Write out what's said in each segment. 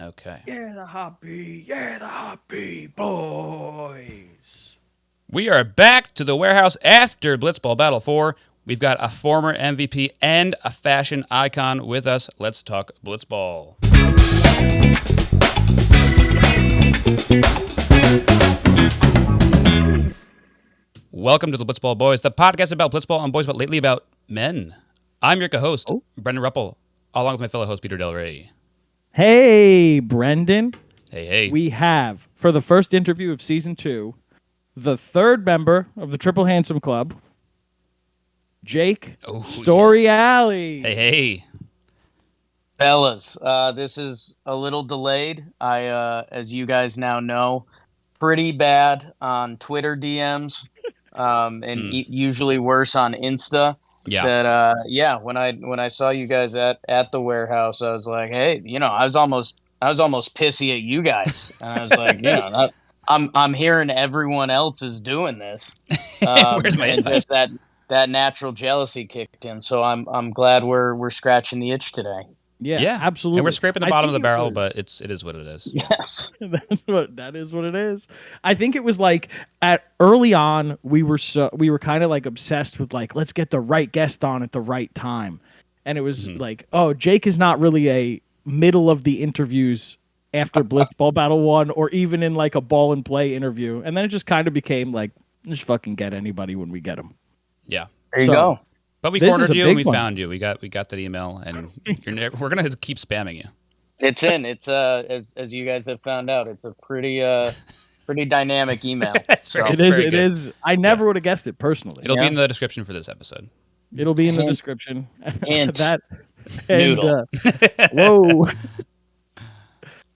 Okay. Yeah, the Hot B boys. We are back to the warehouse after Blitzball Battle 4. We've got a former MVP and a fashion icon with us. Let's talk Blitzball. Welcome to the Blitzball Boys, the podcast about Blitzball and boys, but lately about men. I'm your co-host, Oh. Brendan Ruppel, along with my fellow host, Peter Del Rey. Hey, Brendan. Hey. We have, for the first interview of season 2, the third member of the Triple Handsome Club, Jake Storiale. Hey. Fellas, this is a little delayed. As you guys now know, pretty bad on Twitter DMs, and usually worse on Insta. Yeah. That when I saw you guys at the warehouse, I was like, hey, I was almost pissy at you guys, and I was like, I'm hearing everyone else is doing this, Where's my and invite? just that natural jealousy kicked in. So I'm glad we're scratching the itch today. Yeah, absolutely. And we're scraping the bottom of the think it barrel, was- but it is what it is. Yes. that is what it is. I think it was like at early on we were kind of like obsessed with like, let's get the right guest on at the right time. And it was like, oh, Jake is not really a middle of the interviews after Blitzball Battle 1 or even in like a ball and play interview. And then it just kind of became like, just fucking get anybody when we get them. Yeah. There you go. But we This cornered is a you and big we one. found you. We got that email, and we're gonna keep spamming you. It's in. It's as you guys have found out, it's a pretty dynamic email. It's very- It It's is. very It good. is. I never would have guessed it personally. It'll be Yeah. in the description for this episode. It'll be in the Hint. description. Hint. That and Noodle. whoa.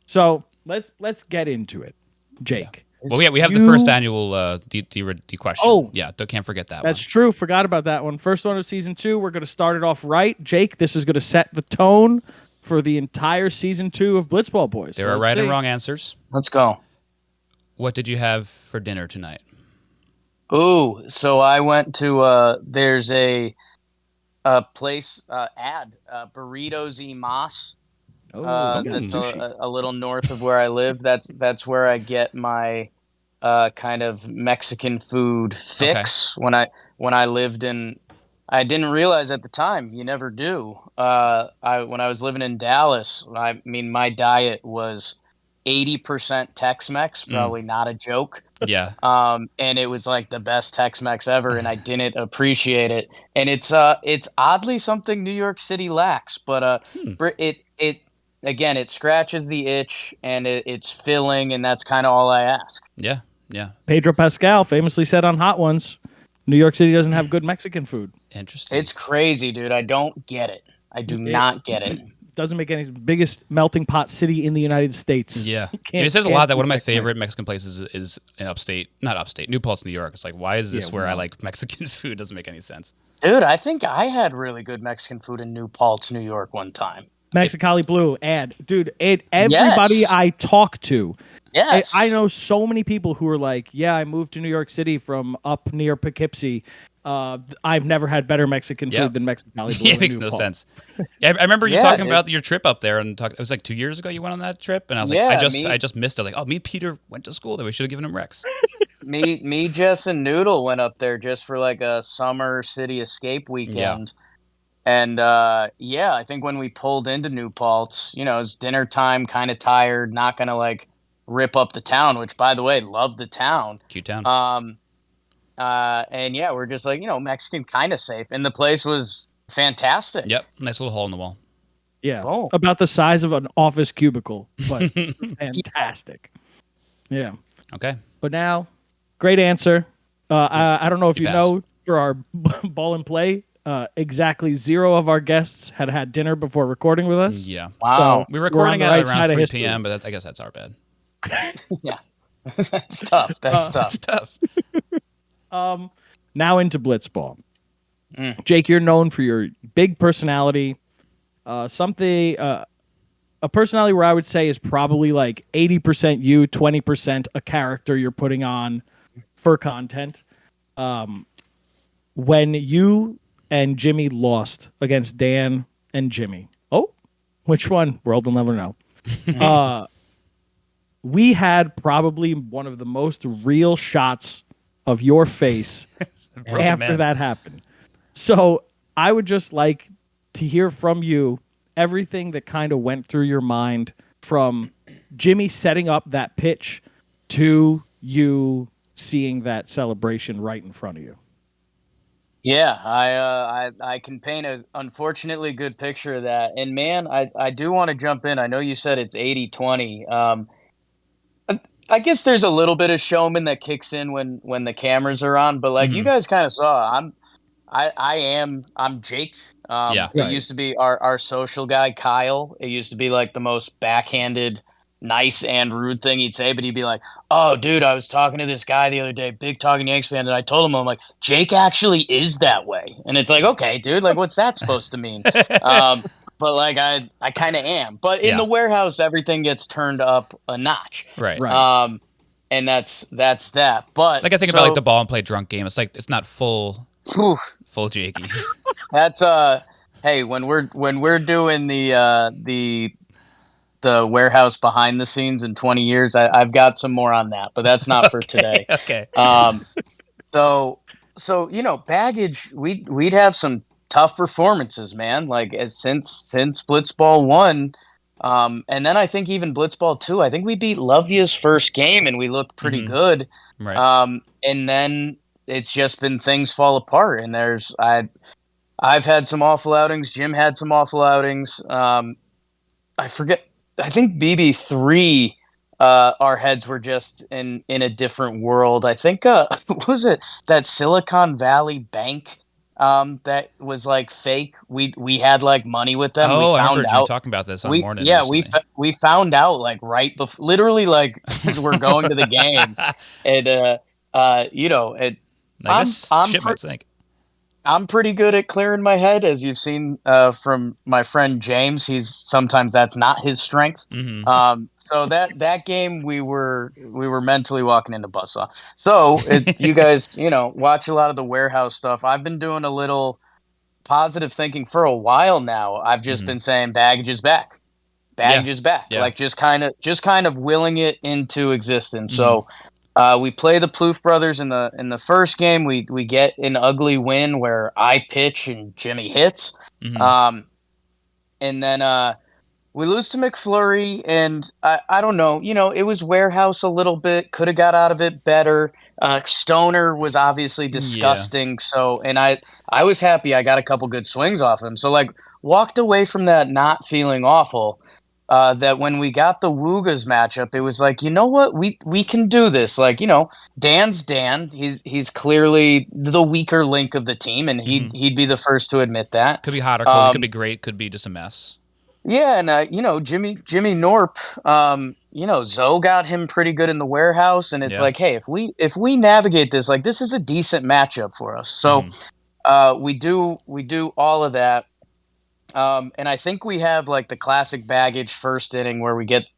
So let's get into it, Jake. Well, we have the first annual the question. Oh. Yeah, can't forget that That's one. true. Forgot about that one. First one of season 2. We're going to start it off right. Jake, this is going to set the tone for the entire season 2 of Blitzball Boys. There So are let's right and see. wrong answers. Let's go. What did you have for dinner tonight? Ooh, so I went to there's a place Burritos y Mas. Oh, That's sushi. a little north of where I live. That's where I get my kind of Mexican food fix. When I lived in, I didn't realize at the time. You never do. When I was living in Dallas, I mean, my diet was 80% Tex-Mex. Probably not a joke. Yeah. And it was like the best Tex-Mex ever, and I didn't appreciate it. And it's oddly something New York City lacks, but it scratches the itch, and it's filling, and that's kind of all I ask. Yeah. Pedro Pascal famously said on Hot Ones, New York City doesn't have good Mexican food. Interesting. It's crazy, dude. I don't get it. I do not get it. Doesn't make any biggest melting pot city in the United States. Yeah. Can't- It says a can't lot that see one of my Tex-Mex. favorite Mexican places is in not upstate, New Paltz, New York. It's like, why is this where I like Mexican food? Doesn't make any sense. Dude, I think I had really good Mexican food in New Paltz, New York one time. Mexicali Blue ad. Dude, everybody Yes. I talk to, Yes. I know so many people who are like, yeah, I moved to New York City from up near Poughkeepsie. I've never had better Mexican Yeah. food than Mexicali Blue. Yeah, it in makes New no Paltz. sense. Yeah, I remember you Yeah, talking dude. about your trip up there, and it was like 2 years ago you went on that trip, and I was like, Yeah, I just missed it. I was like, oh, me and Peter went to school there. We should have given him Rex. Me, Jess, and Noodle went up there just for like a summer city escape weekend. And I think when we pulled into New Paltz, it was dinner time, kind of tired, not gonna like rip up the town, which by the way, love the town. Cute town. And we're just like, Mexican kind of safe. And the place was fantastic. Yep, nice little hole in the wall. Yeah, Oh. about the size of an office cubicle, but fantastic. Yeah, Okay. but now, great answer. I don't know if You you pass. know, for our ball and play, exactly 0 of our guests had dinner before recording with us. Yeah. Wow. So We were we're recording on the at right side around of 3 history. p.m., but I guess that's our bad. Yeah. That's tough. That's That's tough. tough. Now into Blitzball. Mm. Jake, you're known for your big personality. A personality where I would say is probably like 80% you, 20% a character you're putting on for content. When you and Jimmy lost against Dan and Jimmy. Oh, which one? World will never know. uh, we had probably one of the most real shots of your face after that happened. So I would just like to hear from you everything that kind of went through your mind from Jimmy setting up that pitch to you seeing that celebration right in front of you. Yeah, I can paint a unfortunately good picture of that. And man, I do want to jump in. I know you said it's 80-20. I guess there's a little bit of showman that kicks in when the cameras are on, but like you guys kind of saw, I'm Jake. Yeah. It Right. used to be our social guy Kyle. It used to be like the most backhanded, nice and rude thing he'd say, but he'd be like, "Oh, dude, I was talking to this guy the other day, big Talking Yanks fan, and I told him I'm like Jake actually is that way." And it's like, okay, dude, like what's that supposed to mean? But like I kind of am. But in Yeah. the warehouse, everything gets turned up a notch. Right. And that's that. But Like I think about like the ball and play drunk game. It's like it's not full Jakey. That's hey, when we're doing the warehouse behind the scenes in 20 years, I've got some more on that, but that's not for today. Okay. So you know, baggage, we'd have some tough performances, man. Like since Blitzball 1, and then I think even Blitzball 2, I think we beat Lovia's first game and we looked pretty good. Right. And then it's just been things fall apart, and I've had some awful outings. Jim had some awful outings. I forget. I think BB3, our heads were just in a different world. I think what was it, that Silicon Valley Bank that was like fake? We had like money with them. Oh, We I found remember you out. talking about this on We Morning. yeah recently. we found out like right before, literally like as we're going to the game, and you know it. I guess shit might sink. I'm pretty good at clearing my head, as you've seen from my friend James. Sometimes that's not his strength. So that game we were mentally walking into buzzsaw. So you guys, you know, watch a lot of the warehouse stuff. I've been doing a little positive thinking for a while now. I've just been saying baggage is back. Baggage is back. Yeah. Like just kind of willing it into existence. So we play the Plouffe brothers in the first game. We get an ugly win where I pitch and Jimmy hits. And then we lose to McFlurry, and I don't know. You know, it was warehouse a little bit. Could have got out of it better. Stoner was obviously disgusting. So, and I was happy I got a couple good swings off him. So, like, walked away from that not feeling awful. That when we got the Woogas matchup, it was like, you know what, we can do this. Like, you know, Dan's Dan. He's clearly the weaker link of the team, and he'd be the first to admit that. Could be hot or cold. Could be great. Could be just a mess. Yeah, and you know, Jimmy Norp. You know, Zoe got him pretty good in the warehouse, and it's like, hey, if we navigate this, like, this is a decent matchup for us. So, we do all of that. And I think we have like the classic baggage first inning where we get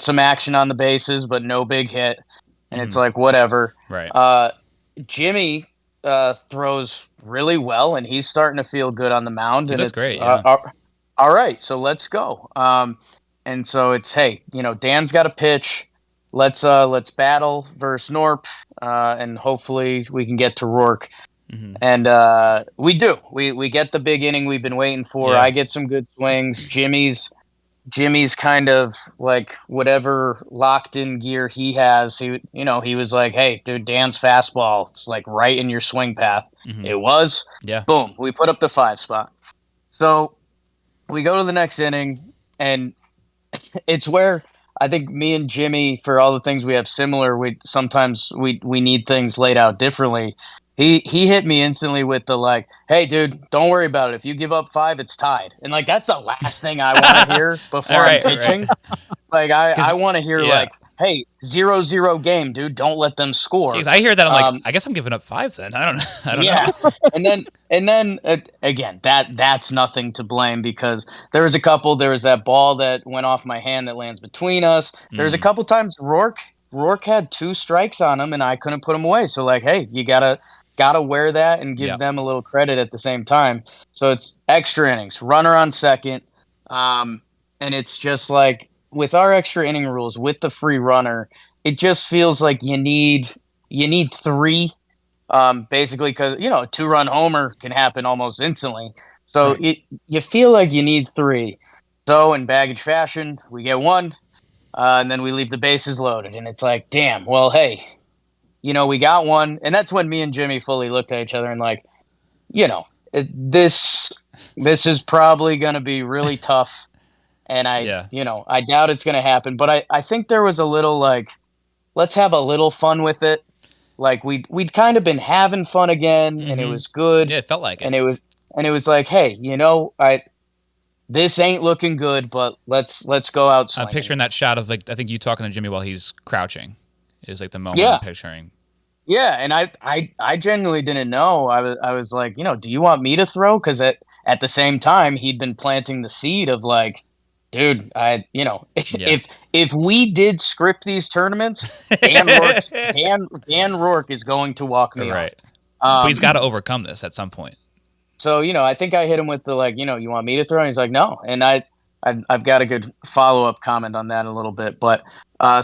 some action on the bases, but no big hit. And it's like, whatever. Right. Jimmy throws really well, and he's starting to feel good on the mound. And That's it's great. Yeah. all right, so let's go. And so it's, hey, you know, Dan's got a pitch. Let's battle versus Norp, and hopefully we can get to Rourke. And we do. We get the big inning we've been waiting for. Yeah. I get some good swings. Jimmy's kind of like whatever locked in gear he has. He was like, "Hey, dude, Dan's fastball is like right in your swing path." It was. Yeah. Boom. We put up the 5 spot. So we go to the next inning, and it's where I think me and Jimmy, for all the things we have similar, sometimes we need things laid out differently. He hit me instantly with the like, "Hey, dude, don't worry about it. If you give up 5, it's tied." And like, that's the last thing I want to hear before I'm pitching. Like, I want to hear like, "Hey, 0-0 game, dude. Don't let them score." Because I hear that, I'm like, I guess I'm giving up 5 then. I don't know. and then again, that's nothing to blame, because there was that ball that went off my hand that lands between us. There's a couple times Rourke had 2 strikes on him, and I couldn't put him away. So like, hey, you gotta wear that and give them a little credit at the same time. So it's extra innings, runner on second, and it's just like, with our extra inning rules with the free runner, it just feels like you need three, basically, because a 2-run homer can happen almost instantly. So Right. you feel like you need three. So in baggage fashion, we get one, and then we leave the bases loaded, and it's like, damn. Well, hey, we got one, and that's when me and Jimmy fully looked at each other and like, this is probably going to be really tough, and Yeah. I doubt it's going to happen. But I think there was a little like, let's have a little fun with it. Like we'd kind of been having fun again, and it was good, Yeah, it felt like it. and it was like, hey, this ain't looking good, but let's go out I'm swinging. picturing that shot of like I think you talking to Jimmy while he's crouching is like the moment Yeah. I'm picturing. Yeah, and I genuinely didn't know. I was like, do you want me to throw? Because at the same time, he'd been planting the seed of like, dude, Yeah. if we did script these tournaments, Dan Rourke is going to walk me Right. off. But he's got to overcome this at some point. So I think I hit him with the like, you want me to throw? And he's like, no, and I've got a good follow up comment on that in a little bit, but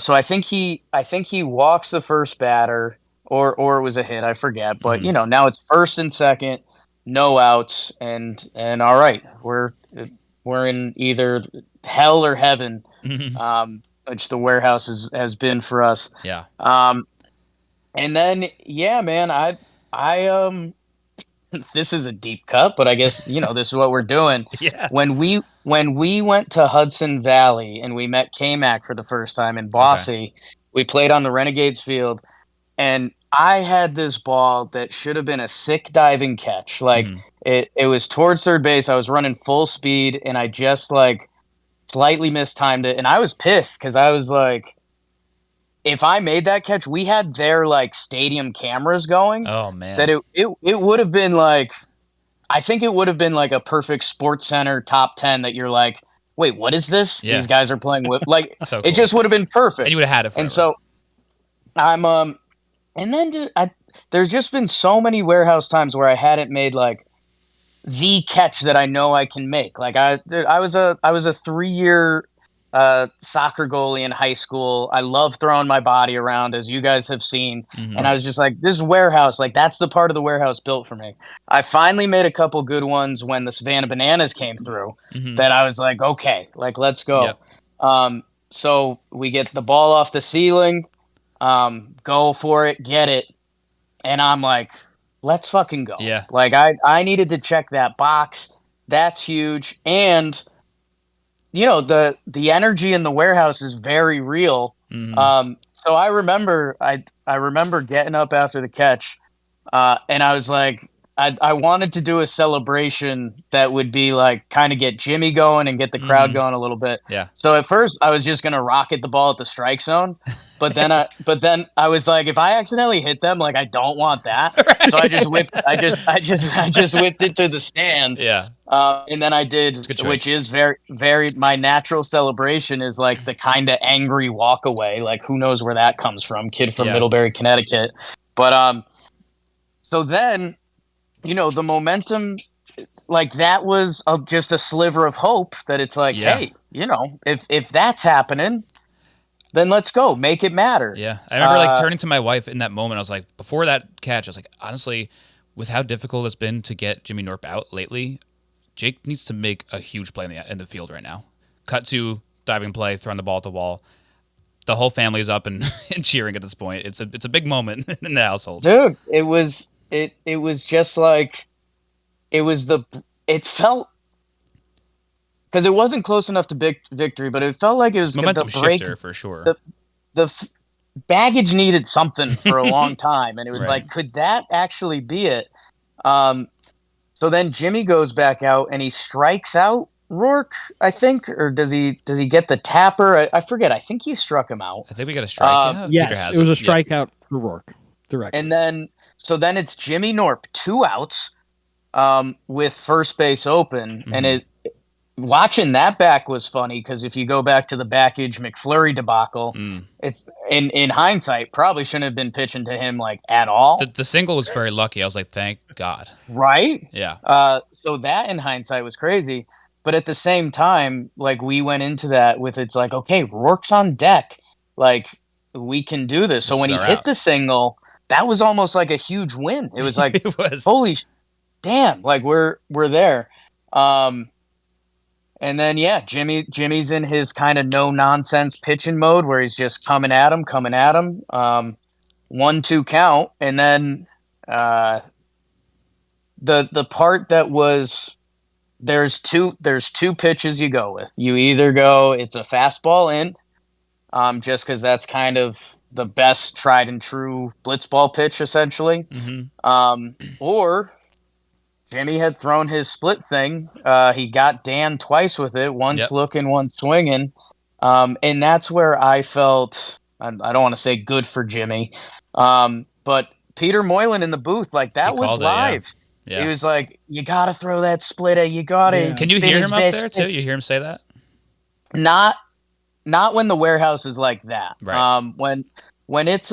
so I think he walks the first batter, or it was a hit, I forget, but now it's first and second, no outs, and all right, we're in either hell or heaven, which the warehouse has been for us. Yeah. And then man, I this is a deep cut, but I guess this is what we're doing. Yeah. When we went to Hudson Valley and we met K-Mac for the first time in Bossy, we played on the Renegades field, and I had this ball that should have been a sick diving catch. Like it was towards third base. I was running full speed, and I just like slightly mistimed it, and I was pissed because I was like, if I made that catch, we had their like stadium cameras going. Oh man. That it would have been like, I think it would have been like a perfect Sports Center top 10 that you're like, wait, what is this? Yeah. These guys are playing with like So it cool. just would have been perfect. And you would have had it forever. And so I'm and then dude, there's just been so many warehouse times where I hadn't made like the catch that I know I can make. Like I was a 3-year soccer goalie in high school. I love throwing my body around, as you guys have seen. And I was just like, this warehouse, like that's the part of the warehouse built for me. I finally made a couple good ones when the Savannah Bananas came through that I was like, okay, like let's go. Yep. So we get the ball off the ceiling, go for it, get it. And I'm like, let's fucking go. Yeah. Like I needed to check that box. That's huge. And the energy in the warehouse is very real. So I remember getting up after the catch, and I was like, I wanted to do a celebration that would be like kind of get Jimmy going and get the crowd going a little bit. Yeah. So at first I was just gonna rocket the ball at the strike zone, but then I was like, if I accidentally hit them, like I don't want that. Right. So I just whipped it to the stands. Yeah. And then I did, which is very, very, my natural celebration is like the kind of angry walk away. Like who knows where that comes from? Kid from Middlebury, Connecticut. But so then, the momentum, like that was just a sliver of hope that it's like, hey, if that's happening, then let's go, make it matter. Yeah, I remember like turning to my wife in that moment. I was like, before that catch, I was like, honestly, with how difficult it's been to get Jimmy Norp out lately, Jake needs to make a huge play in the field right now. Cut to diving play, throwing the ball at the wall. The whole family is up and, and cheering at this point. It's a big moment in the household. Dude, it was just like, it felt, because it wasn't close enough to victory, but it felt like it was momentum the break, shifter for sure. The baggage needed something for a long time, and it was Right. like, could that actually be it? So then Jimmy goes back out and he strikes out Rourke, I think, or does he get the tapper? I forget. I think he struck him out. I think we got a strikeout. Yes, it was a strikeout for Rourke. Directly. And then it's Jimmy Norp, 2 outs, with first base open, and watching that back was funny because if you go back to the backage McFlurry debacle, it's in hindsight probably shouldn't have been pitching to him like at all. The single was very lucky. I was like, thank God. Right? Yeah. So that in hindsight was crazy. but at the same time, like we went into that with it's like, okay, Rourke's on deck. Like we can do this. So when he hit the single, that was almost like a huge win. It was like, it was. Holy damn, like we're there. And then Jimmy's in his kind of no nonsense pitching mode where he's just coming at him. 1-2 count, and then the part that was there's two pitches you go with. You either go it's a fastball in, just because that's kind of the best tried and true blitzball pitch essentially, or Jimmy had thrown his split thing. He got Dan twice with it, once looking, once swinging. And that's where I felt, I don't want to say good for Jimmy, but Peter Moylan in the booth, like that was live. Yeah. He was like, you got to throw that splitter. You got to. Yeah. Can you hear him up there too? You hear him say that? Not when the warehouse is like that. Right. When it's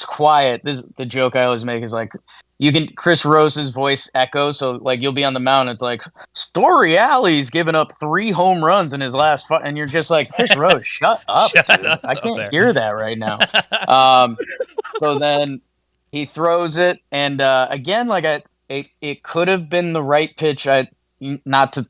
quiet, the joke I always make is like, Chris Rose's voice echoes, so like you'll be on the mound, it's like Storiale's given up 3 home runs in his last and you're just like, Chris Rose, shut up, dude. I can't hear that right now. So then he throws it, and again, like it could have been the right pitch. Not to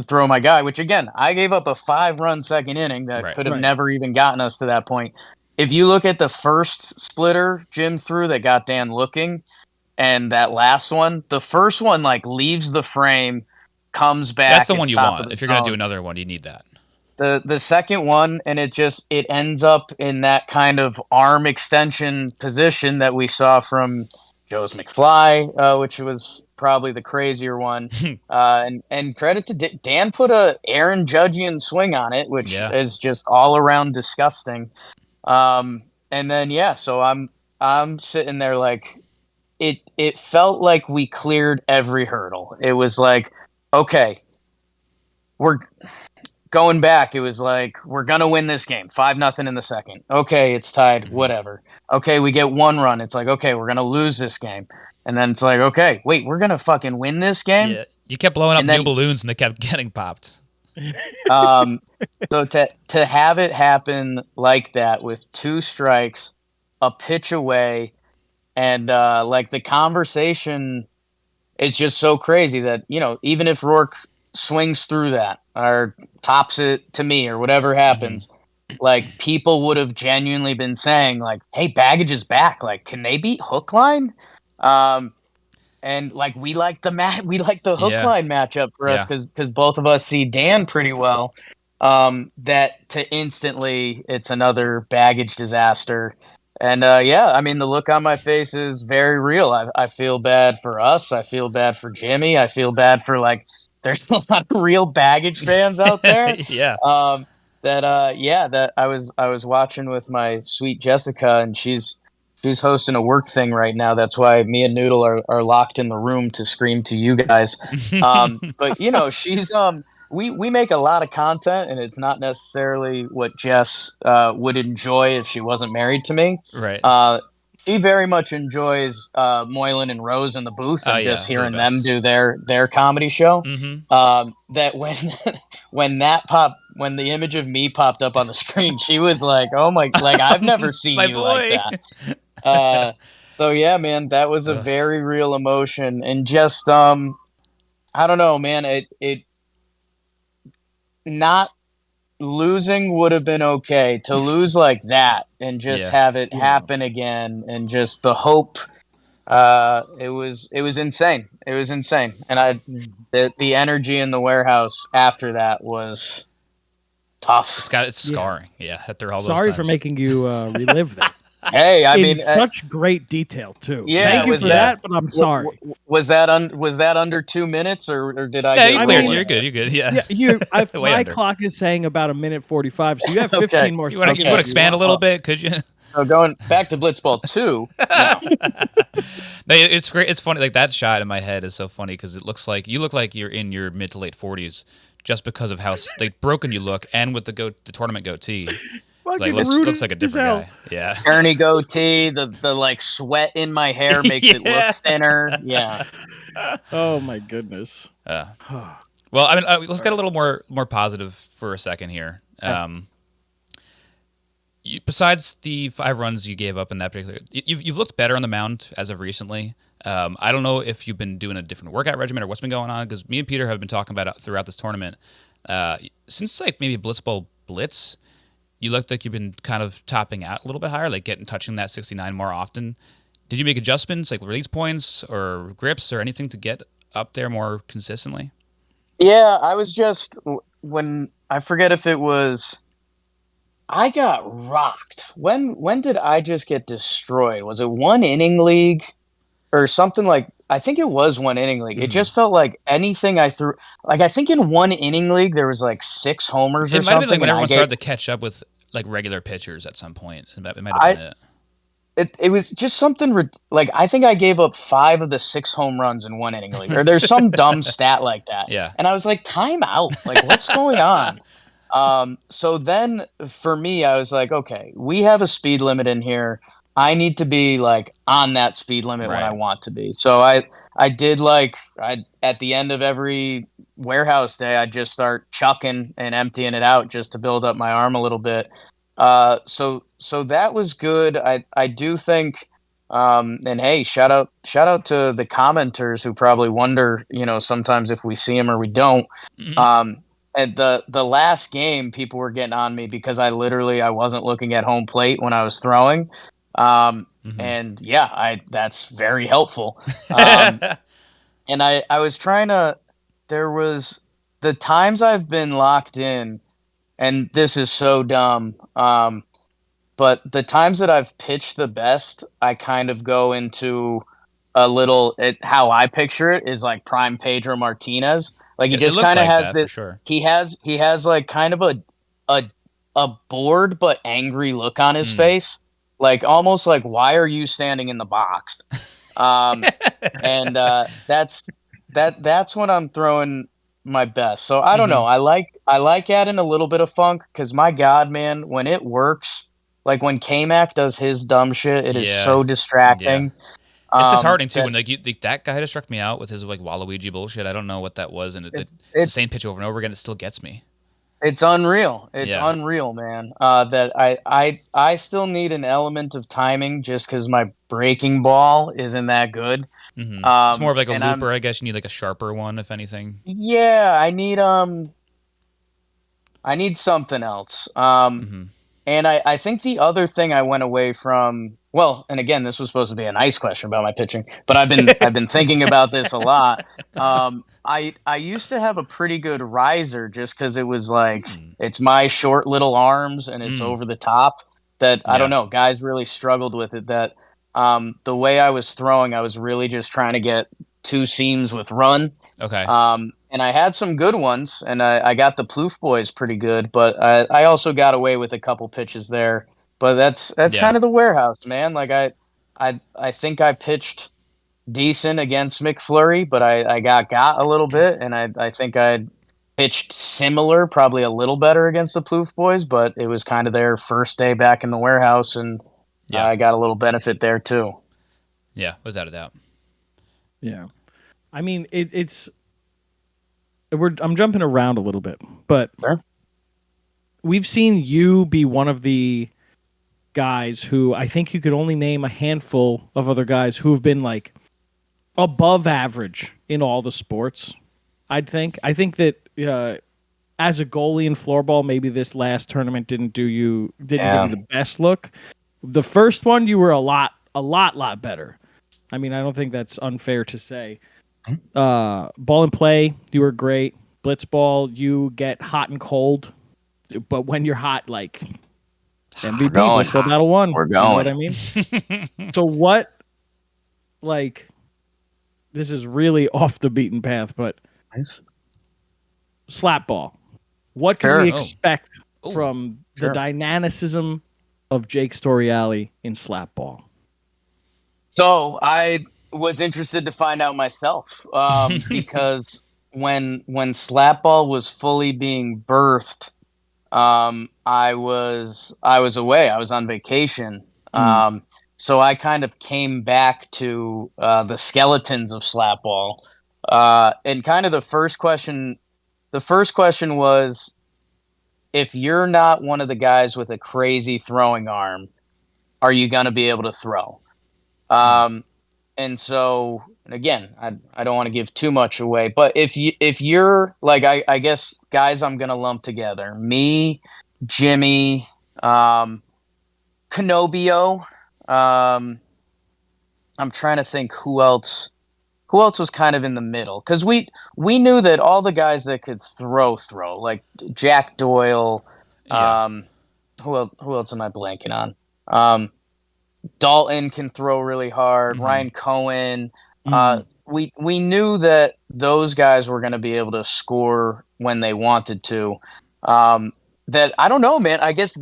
throw my guy, which again, I gave up a 5-run second inning that could have never even gotten us to that point. If you look at the first splitter Jim threw that got Dan looking, and that last one, the first one like leaves the frame, comes back. That's the one you want. If you're going to do another one, you need that. The second one, and it ends up in that kind of arm extension position that we saw from Joe's McFly, which was probably the crazier one. And credit to Dan put a Aaron Judgian swing on it, which is just all around disgusting. And then so I'm sitting there like, it felt like we cleared every hurdle. It was like, okay, we're going back. It was like, we're going to win this game 5-0 in the second. Okay, it's tied, whatever. Okay, we get 1 run. It's like, okay, we're going to lose this game. And then it's like, okay, wait, we're going to fucking win this game? Yeah. You kept blowing up new balloons and they kept getting popped. So to have it happen like that with 2 strikes, a pitch away, and like the conversation is just so crazy that, even if Rourke swings through that or tops it to me or whatever happens, like people would have genuinely been saying like, hey, Baggage is back. Like, can they beat Hook Line? And like we like the Hook Line matchup for us because both of us see Dan pretty well. That to instantly it's another Baggage disaster. And I mean, the look on my face is very real. I feel bad for us. I feel bad for Jimmy. I feel bad for like there's a lot of real Baggage fans out there. That I was watching with my sweet Jessica, and she's hosting a work thing right now. That's why me and Noodle are locked in the room to scream to you guys. But she's we make a lot of content, and it's not necessarily what Jess would enjoy if she wasn't married to me. Right. She very much enjoys Moylan and Rose in the booth and just hearing them do their comedy show. That when the image of me popped up on the screen, she was like, "Oh my! Like I've never seen you boy. like that." So yeah, man, that was a very real emotion, and just I don't know, man. It not losing would have been okay. To lose like that and just have it happen again, and just the hope. It was insane. It was insane, and the energy in the warehouse after that was tough. It's scarring. Yeah, after all those Sorry times. for making you relive that. Hey, I mean, such great detail too. Yeah, thank you for that, but I'm sorry. Was that under 2 minutes, or did I? Yeah, you're good. You're good. Yeah. My clock is saying about 1:45, so you have 15 more. You want to expand a little bit? Could you? So going back to Blitzball 2. No, it's great. It's funny. Like that shot in my head is so funny because it looks like you look like you're in your mid to late 40s just because of how broken you look, and with the tournament goatee. Like looks like a different guy. Yeah. Ernie goatee, the like sweat in my hair makes it look thinner. Yeah. Oh my goodness. Well, Well, I mean, let's get a little more positive for a second here. Besides the 5 runs you gave up in that particular, you've looked better on the mound as of recently. I don't know if you've been doing a different workout regimen or what's been going on, because me and Peter have been talking about it throughout this tournament. Since like maybe Blitzball Blitz, you looked like you've been kind of topping out a little bit higher, like touching that 69 more often. Did you make adjustments, like release points or grips or anything to get up there more consistently? Yeah, I was just when I forget if it was I got rocked. When did I just get destroyed? Was it 1 inning league or something like? I think it was 1 inning league. It just felt like anything I threw. Like I think in 1 inning league there was like 6 homers or It might have something. been like when and everyone started to catch up with like regular pitchers at some point. It might have been it. It was just something like I think I gave up 5 of the 6 home runs in 1 inning league, or there's some dumb stat like that. Yeah. And I was like, time out. Like, what's going on? So then for me, I was like, okay, we have a speed limit in here. I need to be like on that speed limit when I want to be. So I did like at the end of every warehouse day, I'd just start chucking and emptying it out just to build up my arm a little bit. So that was good. I do think, and hey, shout out to the commenters who probably wonder, sometimes if we see them or we don't. Mm-hmm. And the last game, people were getting on me because I wasn't looking at home plate when I was throwing. And yeah, that's very helpful. And I was trying to, there was the times I've been locked in, and this is so dumb. But the times that I've pitched the best, I kind of go into how I picture it is like prime Pedro Martinez. Like he just kind of has this. Sure. He has like kind of a bored but angry look on his face, like almost like, why are you standing in the box? And that's when I'm throwing my best. So I don't know. I like adding a little bit of funk because my God, man, when it works, like when K-Mac does his dumb shit, it is so distracting. Yeah. It's disheartening too when that guy just struck me out with his like Waluigi bullshit. I don't know what that was, and it's the same pitch over and over again. It still gets me. It's unreal. It's unreal, man. That I still need an element of timing just because my breaking ball isn't that good. It's more of like a looper, I guess. You need like a sharper one, if anything. Yeah, I need something else. And I think the other thing I went away from, well, and again, this was supposed to be a nice question about my pitching, but I've been thinking about this a lot. I used to have a pretty good riser just because it was like it's my short little arms and it's over the top. That I don't know, guys really struggled with it. That the way I was throwing, I was really just trying to get 2 seams with run. Okay. And I had some good ones, and I got the Plouffe boys pretty good, but I also got away with a couple pitches there. But that's kind of the warehouse, man. Like I think I pitched decent against McFlurry, but I got a little bit, and I think I pitched similar, probably a little better against the Plouffe boys, but it was kind of their first day back in the warehouse, and I got a little benefit there too. Yeah, without a doubt. Yeah, I mean I'm jumping around a little bit, but we've seen you be one of the guys who I think you could only name a handful of other guys who have been like above average in all the sports. I think that as a goalie in floorball, maybe this last tournament didn't give you the best look. The first one, you were a lot better. I mean, I don't think that's unfair to say. Ball and play, you were great. Blitzball, you get hot and cold, but when you're hot, like MVP, Blitzball Battle 1. We're going. You know what I mean? So what, like, this is really off the beaten path, but slap ball. What can we expect from the dynamicism of Jake Storiale in slap ball? So I was interested to find out myself because when slapball was fully being birthed, I was away. I was on vacation. So I kind of came back to the skeletons of slapball. And kind of the first question the first question was, if you're not one of the guys with a crazy throwing arm, are you going to be able to throw? And so, and again, I don't want to give too much away, but if you're like, I guess guys I'm going to lump together, me, Jimmy, Canobio, I'm trying to think who else was kind of in the middle, because we knew that all the guys that could throw like Jack Doyle, Yeah. who else am I blanking on? Dalton can throw really hard. Ryan Cohen. We knew that those guys were going to be able to score when they wanted to. That I don't know, man. I guess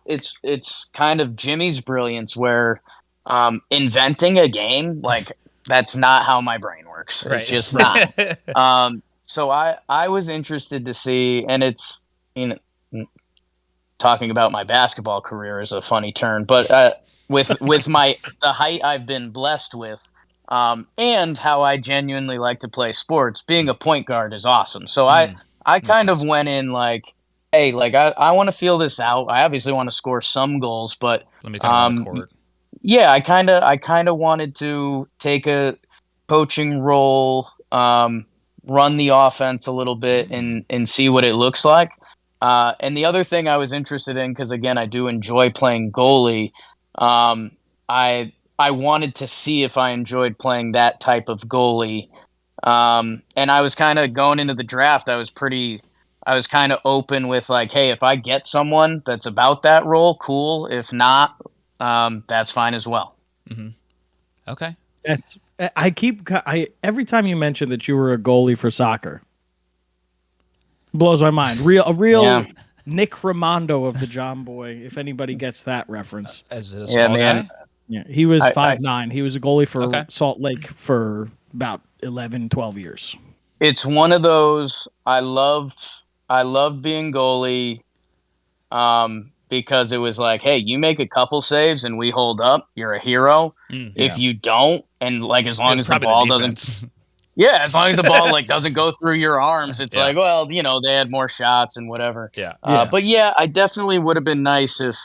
it's kind of Jimmy's brilliance, where inventing a game, like, that's not how my brain works. Right. It's just not. So I was interested to see, and it's, talking about my basketball career is a funny turn, but with the height I've been blessed with, and how I genuinely like to play sports, being a point guard is awesome. So I kind of went in like, hey, like I want to feel this out. I obviously want to score some goals, but Let me kind of run the court. yeah, I kind of wanted to take a coaching role, run the offense a little bit, and see what it looks like. And the other thing I was interested in, because again, I do enjoy playing goalie. I wanted to see if I enjoyed playing that type of goalie. And I was kind of going into the draft. I was kind of open with like, hey, if I get someone that's about that role, cool. If not, that's fine as well. Okay. Every time you mention that you were a goalie for soccer, blows my mind. A real Nick Ramondo of the John Boy, if anybody gets that reference. As a small guy? Yeah, he was 5'9". He was a goalie for Salt Lake for about 11, 12 years. It's one of those, I loved being goalie, because it was like, hey, you make a couple saves and we hold up, you're a hero. If you don't, and like as long as the ball doesn't yeah, as long as the ball like doesn't go through your arms, it's like, well, they had more shots and whatever. But yeah, I definitely would have been nice if,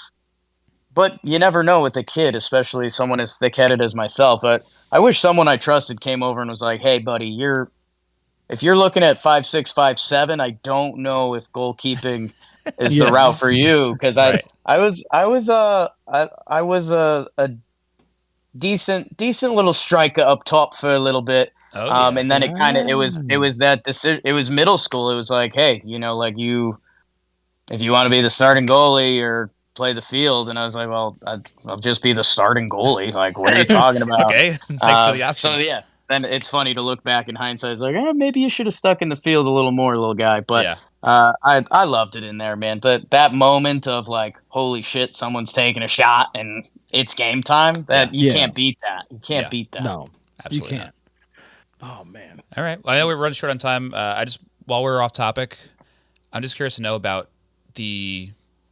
but you never know with a kid, especially someone as thick-headed as myself. I wish someone I trusted came over and was like, hey, buddy, if you're looking at 5'6", 5'7", I don't know if goalkeeping is the route for you, because I was a decent little striker up top for a little bit. And then it was that decision. It was middle school. It was like, hey, like if you want to be the starting goalie or play the field, and I was like, well, I'll just be the starting goalie. Like, what are you talking about? Okay, thanks for the option. So yeah, then it's funny to look back in hindsight. It's like, maybe you should have stuck in the field a little more, little guy. But I loved it in there, man. That moment of like, holy shit, someone's taking a shot and it's game time. That you can't beat that. You can't beat that. No, absolutely you can't. Oh man. All right. Well, I know we're running short on time. While we're off topic, I'm just curious to know about the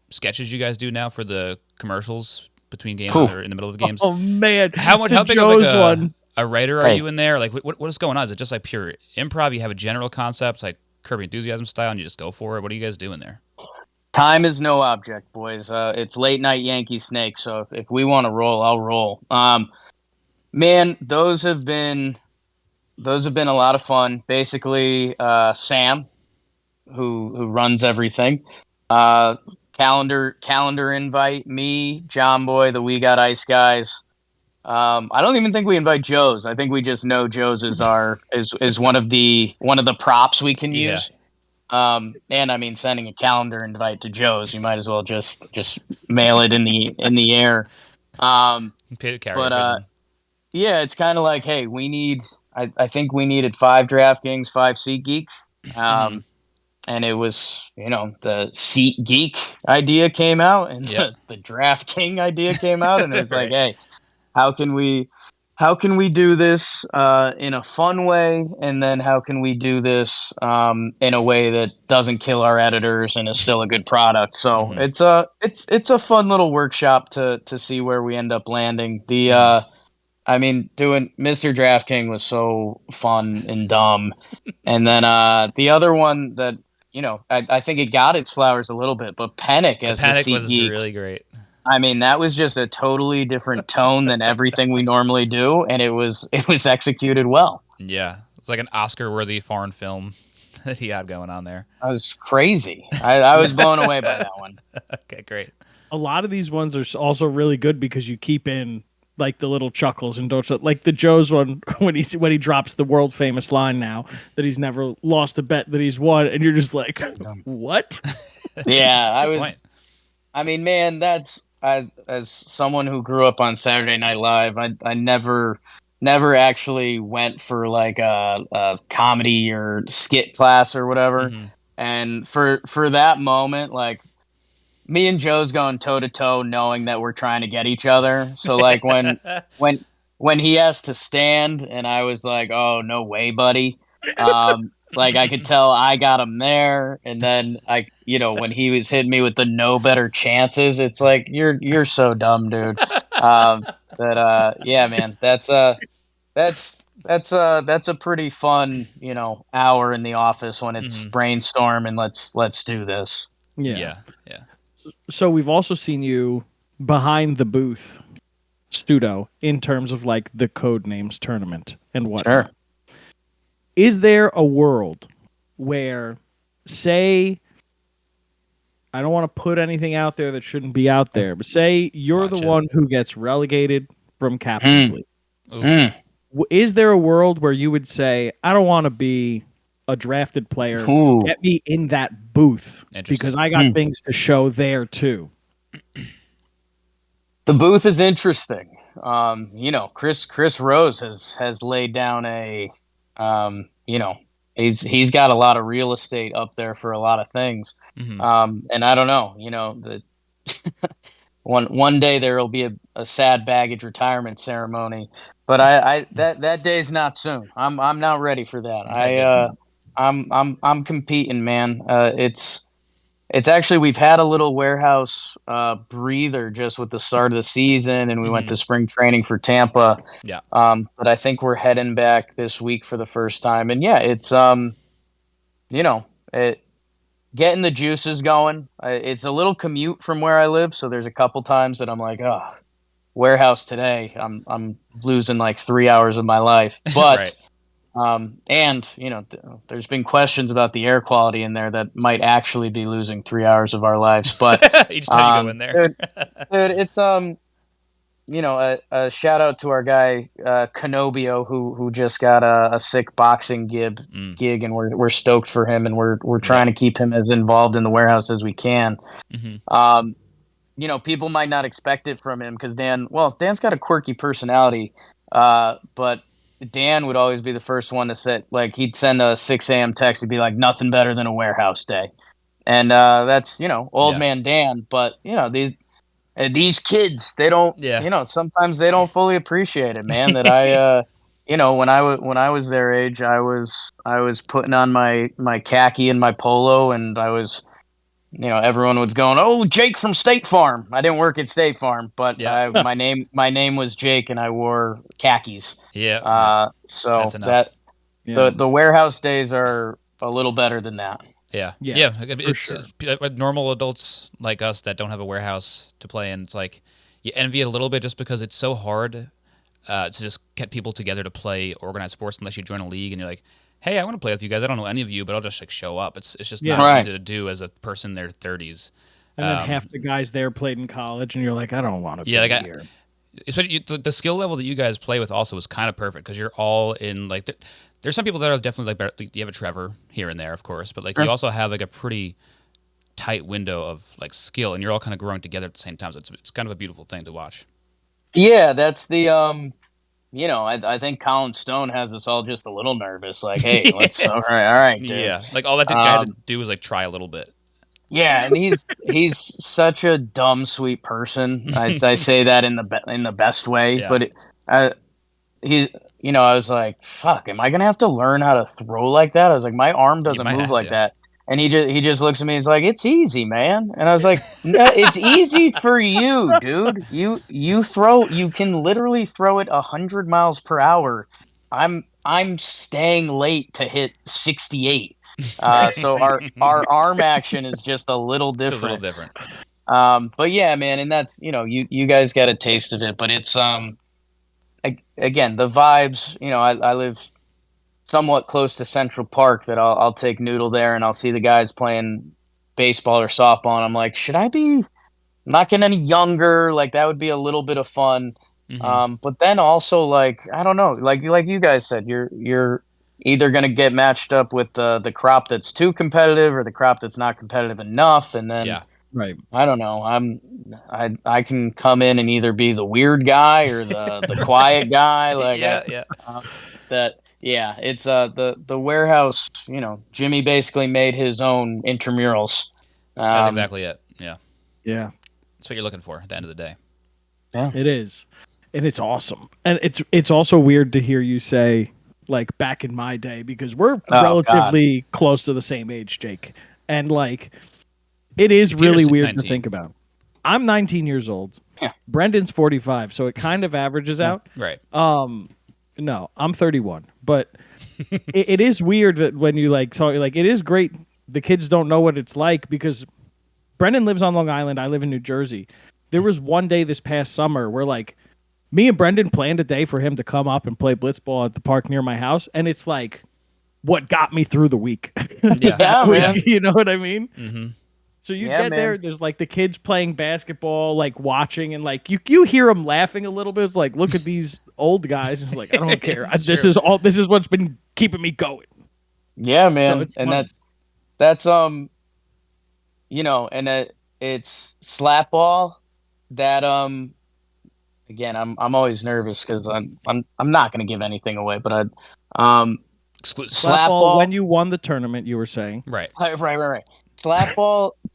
sketches you guis do now for the commercials between games or in the middle of the games. Oh man. How big of a writer are you in there? Like, what is going on? Is it just like pure improv? You have a general concept, like Curb Your Enthusiasm style, and you just go for it? What are you guys doing there? Time is no object, boys. It's late night Yankee Snake, so if we want to roll, I'll roll. Man, those have been a lot of fun. Basically, Sam, who runs everything, calendar invite me, John Boy, the We Got Ice guys. I don't even think we invite Joe's. I think we just know Joe's is is one of the props we can use. And I mean, sending a calendar invite to Joe's, you might as well just mail it in the air. Yeah, it's kind of like, hey, we need. I think we needed 5 DraftKings, 5 SeatGeek. And it was, the SeatGeek idea came out, and the DraftKings idea came out, and it's like, hey, how can we do this in a fun way, and then how can we do this in a way that doesn't kill our editors and is still a good product? So it's a fun little workshop to see where we end up landing. I mean, doing Mr. DraftKings was so fun and dumb. And then the other one that I think it got its flowers a little bit, but Panic as the Panic was SeatGeek, really great. I mean, that was just a totally different tone than everything we normally do, and it was executed well. Yeah, it's like an Oscar-worthy foreign film that he had going on there. That was crazy. I was blown away by that one. Okay, great. A lot of these ones are also really good because you keep in like the little chuckles and don't like the Joe's one when he drops the world famous line now that he's never lost a bet that he's won, and you're just like, what? Yeah, That's a good point. I mean, man, as someone who grew up on Saturday Night Live, I never actually went for like a comedy or skit class or whatever. Mhm. And for that moment, like me and Joe's going toe to toe, knowing that we're trying to get each other. So like when he has to stand, and I was like, oh no way, buddy. Like I could tell I got him there, and then when he was hitting me with the no better chances, it's like you're so dumb, dude. Yeah, man, that's a pretty fun hour in the office when it's brainstorm and let's do this. Yeah. So we've also seen you behind the booth, Studo, in terms of like the Code Names tournament and whatnot. Sure. Is there a world where, say, I don't want to put anything out there that shouldn't be out there, but say you're the one who gets relegated from Captain's League. Is there a world where you would say, I don't want to be a drafted player, get me in that booth because I got things to show there too? The booth is interesting. Chris Rose has laid down a he's got a lot of real estate up there for a lot of things. And I don't know, the one day there will be a sad baggage retirement ceremony, but that day's not soon. I'm not ready for that. I'm competing, man. It's actually, we've had a little warehouse breather just with the start of the season, and we went to spring training for Tampa. Yeah. But I think we're heading back this week for the first time, and yeah, it's getting the juices going. It's a little commute from where I live, so there's a couple times that I'm like, oh, warehouse today. I'm losing like 3 hours of my life, but. Right. And there's been questions about the air quality in there that might actually be losing 3 hours of our lives. But each time you go in there, dude, it's a shout out to our guy Canobio who just got a sick boxing gig, and we're stoked for him, and we're trying to keep him as involved in the warehouse as we can. People might not expect it from him because Dan's got a quirky personality, but Dan would always be the first one to sit. Like he'd send a 6 a.m. text. He'd be like, "Nothing better than a warehouse day," and that's old man Dan. But these kids, they don't. Sometimes they don't fully appreciate it, man. That when I was their age, I was putting on my khaki and my polo, and I was. Everyone was going, "Oh, Jake from State Farm." I didn't work at State Farm, but my name was Jake, and I wore khakis. Yeah. So that the warehouse days are a little better than that. Yeah. It's normal adults like us that don't have a warehouse to play in. It's like you envy it a little bit just because it's so hard to just get people together to play organized sports unless you join a league and you're like, hey, I want to play with you guys. I don't know any of you, but I'll just like show up. It's just not easy to do as a person in their 30s. And then half the guys there played in college, and you're like, I don't want to be here. Especially the skill level that you guys play with also is kind of perfect because you're all in like there's some people that are definitely like better. You have a Trevor here and there, of course, but like you also have like a pretty tight window of like skill, and you're all kind of growing together at the same time. So it's kind of a beautiful thing to watch. Yeah, that's the I think Colin Stone has us all just a little nervous. Like, hey, let's all right, dude. Yeah, like all that guy had to do was like try a little bit. Yeah, and he's such a dumb, sweet person. I say that in the best way. Yeah. But I was like, fuck, am I gonna have to learn how to throw like that? I was like, my arm doesn't move like that. And he just looks at me. He's like, "It's easy, man." And I was like, "No, it's easy for you, dude. You can literally throw it 100 miles per hour. I'm staying late to hit 68. So our arm action is just a little It's a little different. different. But yeah, man, and that's you guys got a taste of it, but it's again the vibes. I live somewhat close to Central Park. That I'll take Noodle there, and I'll see the guys playing baseball or softball, and I'm like, should I be not getting any younger? Like that would be a little bit of fun. But then also like I don't know, like you guys said, you're either gonna get matched up with the crop that's too competitive or the crop that's not competitive enough, and then Yeah. Right. I don't know. I can come in and either be the weird guy or the quiet guy. Like Yeah. it's the warehouse. Jimmy basically made his own intramurals. That's exactly it. Yeah. Yeah. That's what you're looking for at the end of the day. Yeah. It is. And it's awesome. And it's also weird to hear you say like back in my day because we're relatively close to the same age, Jake. And like it is really Peter's weird 19. to think about. I'm 19 years old. Yeah. Brendan's 45, so it kind of averages out. Right. No, I'm 31. But it is weird that when you like talk like it is great the kids don't know what it's like because Brendan lives on Long Island, I live in New Jersey. There was one day this past summer where like me and Brendan planned a day for him to come up and play blitzball at the park near my house, and it's like what got me through the week. Yeah, man. You know what I mean? Mm-hmm. So you Yeah, get man. there, there's like the kids playing basketball, like watching, and like you hear them laughing a little bit. It's like, look at these old guys. It's like, I don't care. It's This true. is what's been keeping me going. Yeah, So man. it's And fun. that's it's slap ball that again I'm always nervous because I'm not gonna give anything away, but Exclusive. slap Slapball, ball. when you won the tournament, you were saying. Right. Right.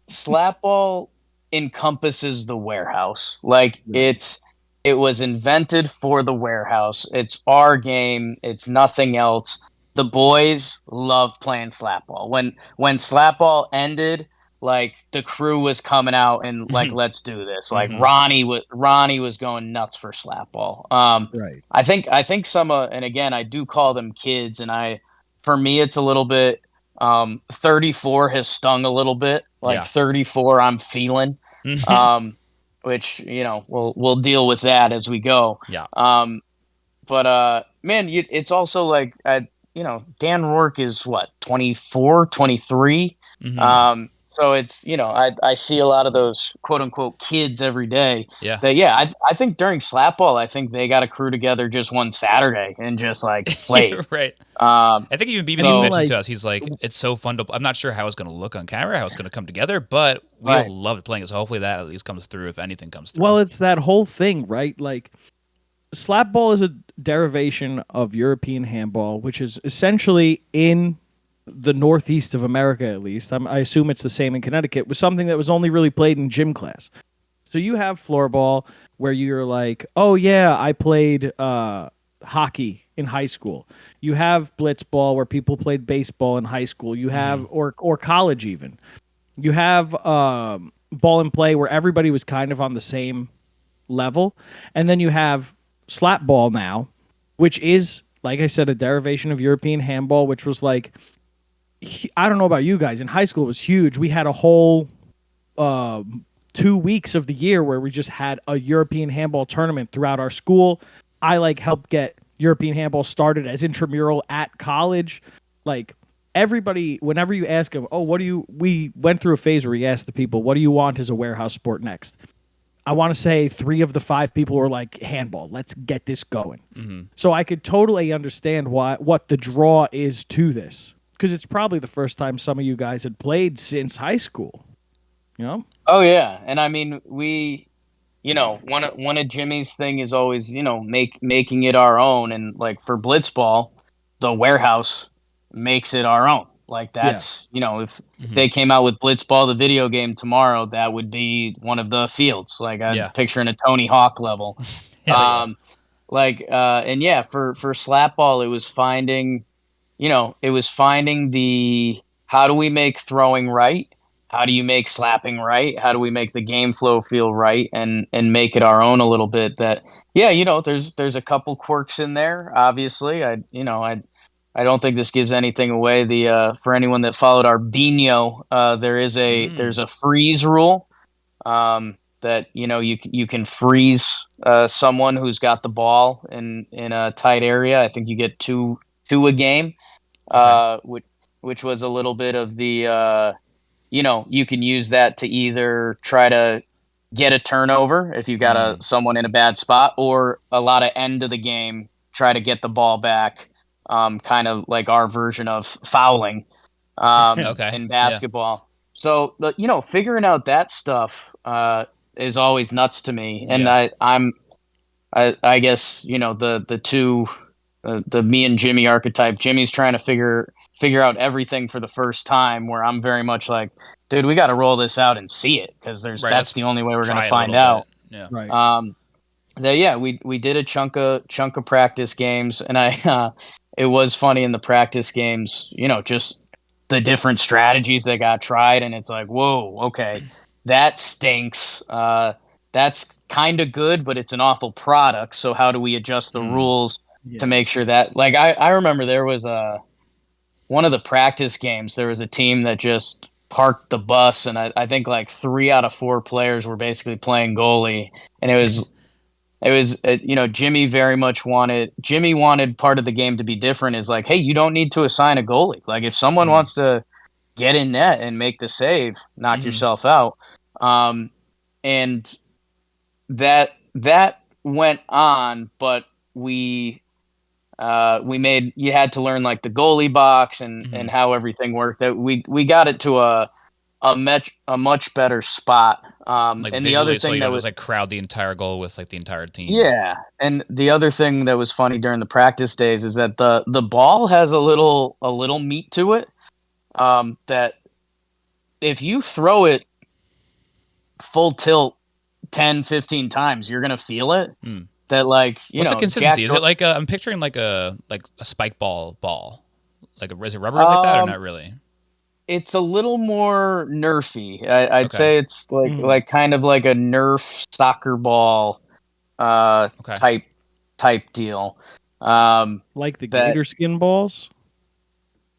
Slap ball encompasses the warehouse. Like it was invented for the warehouse. It's our game. It's nothing else. The boys love playing slap ball. When slap ball ended, like the crew was coming out and like let's do this. Like Mhm. Ronnie was going nuts for slap ball. Right. I think some and again I do call them kids, and for me it's a little bit 34 has stung a little bit. Like Yeah. 34 I'm feeling. Which we'll deal with that as we go. Yeah. But man, it's also like Dan Rourke is what 24, 23. Mhm. So it's I see a lot of those quote unquote kids every day. Yeah. I think during slapball I think they got a crew together just one Saturday and just like played. Right. Um, I think even BBD's So- mentioned like- to us, he's like, it's so fun to. I'm not sure how it's going to look on camera, how it's going to come together, but we Right. all loved playing it. So hopefully that at least comes through, if anything comes through. Well, it's that whole thing, right? Like, slapball is a derivation of European handball, which is essentially in the northeast of America, at least. I assume it's the same in Connecticut, was something that was only really played in gym class. So you have floorball where you're like, oh, yeah, I played hockey in high school. You have blitzball where people played baseball in high school. You have, or college even. You have ball and play where everybody was kind of on the same level. And then you have slap ball now, which is, like I said, a derivation of European handball, which was like, I don't know about you guys. In high school, it was huge. We had a whole 2 weeks of the year where we just had a European handball tournament throughout our school. I like helped get European handball started as intramural at college. Like everybody, whenever you ask them, oh, we went through a phase where we asked the people, what do you want as a warehouse sport next? I want to say 3 of the 5 people were like handball. Let's get this going. So I could totally understand what the draw is to this, because it's probably the first time some of you guys had played since high school. You know? Oh yeah, and I mean one of Jimmy's thing is always making it our own, and like for Blitzball, the warehouse makes it our own. Like that's if they came out with Blitzball the video game tomorrow, that would be one of the fields. Like I'm Yeah. picturing a Tony Hawk level. Yeah. And yeah, for slapball, it was finding the how do we make throwing right? How do you make slapping right? How do we make the game flow feel right and make it our own a little bit? That there's a couple quirks in there. Obviously, I don't think this gives anything away. For anyone that followed our Bino, there's a freeze rule, that you can freeze someone who's got the ball in a tight area. I think you get two a game, which was a little bit of the you can use that to either try to get a turnover if you got someone in a bad spot, or a lot of end of the game try to get the ball back, kind of like our version of fouling in basketball. So figuring out that stuff is always nuts to me, and I guess the two the me and Jimmy archetype. Jimmy's trying to figure out everything for the first time, where I'm very much like, dude, we got to roll this out and see it, because that's the only way we're going to find out. Yeah. Right. We did a chunk of practice games, and it was funny in the practice games, just the different strategies that got tried, and it's like, whoa, okay, that stinks. That's kind of good, but it's an awful product. So how do we adjust the rules to make sure that, like, I remember there was one of the practice games, there was a team that just parked the bus, and I think like 3 out of 4 players were basically playing goalie, and it was Jimmy wanted part of the game to be different, is like, hey, you don't need to assign a goalie. Like, if someone wants to get in net and make the save, knock yourself out. And that went on, but you had to learn like the goalie box and how everything worked. That we got it to a much better spot. Like, and visually, the other so thing you that don't was just like crowd the entire goal with like the entire team. Yeah, and the other thing that was funny during the practice days is that the ball has a little meat to it. That if you throw it full tilt 10, 15 times, you're gonna feel it. That, like, what's the consistency? Is it like I'm picturing like a spike ball? Like is it rubber like that, or not really? It's a little more nerfy. I'd say it's like kind of like a Nerf soccer ball type deal. Like the gator skin balls?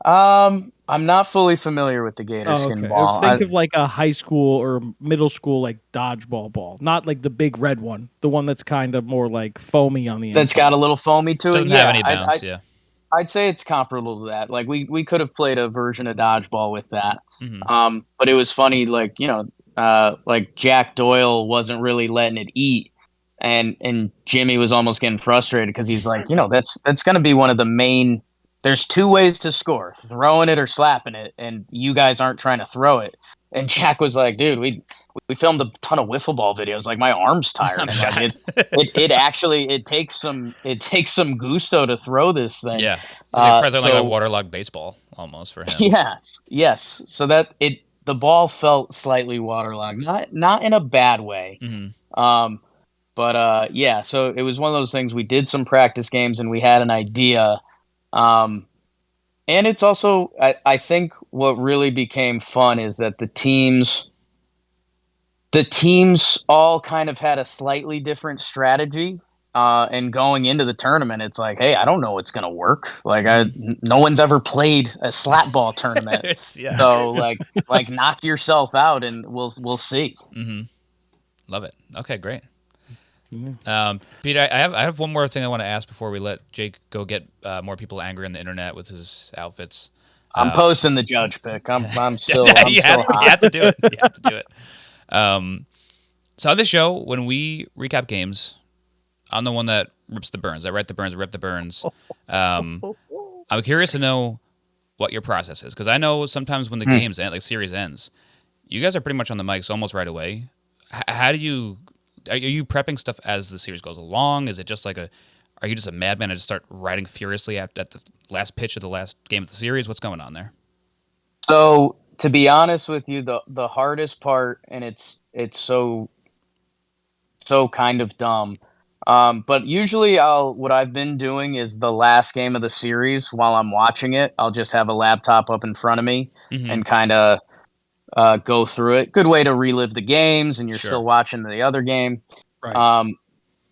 I'm not fully familiar with the gator skin ball. Think of like a high school or middle school like dodgeball ball, not like the big red one, the one that's kind of more like foamy on the inside. That's got a little foamy to it. Doesn't have any bounce. I'd say it's comparable to that. Like, we could have played a version of dodgeball with that. But it was funny, like, like Jack Doyle wasn't really letting it eat, and Jimmy was almost getting frustrated, because he's like, that's going to be one of the main. There's 2 ways to score: throwing it or slapping it, and you guys aren't trying to throw it. And Jack was like, dude, we filmed a ton of wiffle ball videos. Like, my arm's tired. Like, it takes some gusto to throw this thing. Yeah, it's like a waterlogged baseball almost for him. Yes. So that the ball felt slightly waterlogged, not in a bad way. But so it was one of those things. We did some practice games, and we had an idea. And it's also, I think what really became fun is that the teams all kind of had a slightly different strategy. And going into the tournament, it's like, hey, I don't know what's going to work. Like, no one's ever played a slap ball tournament. So like knock yourself out, and we'll see. Love it. Okay, great. Peter, I have one more thing I want to ask before we let Jake go get more people angry on the internet with his outfits. I'm posting the judge pick. I'm still. You have to do it. You have to do it. So on this show, when we recap games, I'm the one that rips the burns. I write the burns, I rip the burns. I'm curious to know what your process is, because I know sometimes when the games end, like series ends, you guys are pretty much on the mics almost right away. How do you? Are you prepping stuff as the series goes along? Is it just like are you just a madman and just start writing furiously at the last pitch of the last game of the series? What's going on there? So, to be honest with you, the hardest part, and it's so kind of dumb, but usually what I've been doing is the last game of the series, while I'm watching it, I'll just have a laptop up in front of me and kind of go through it. Good way to relive the games, and you're still watching the other game. Right.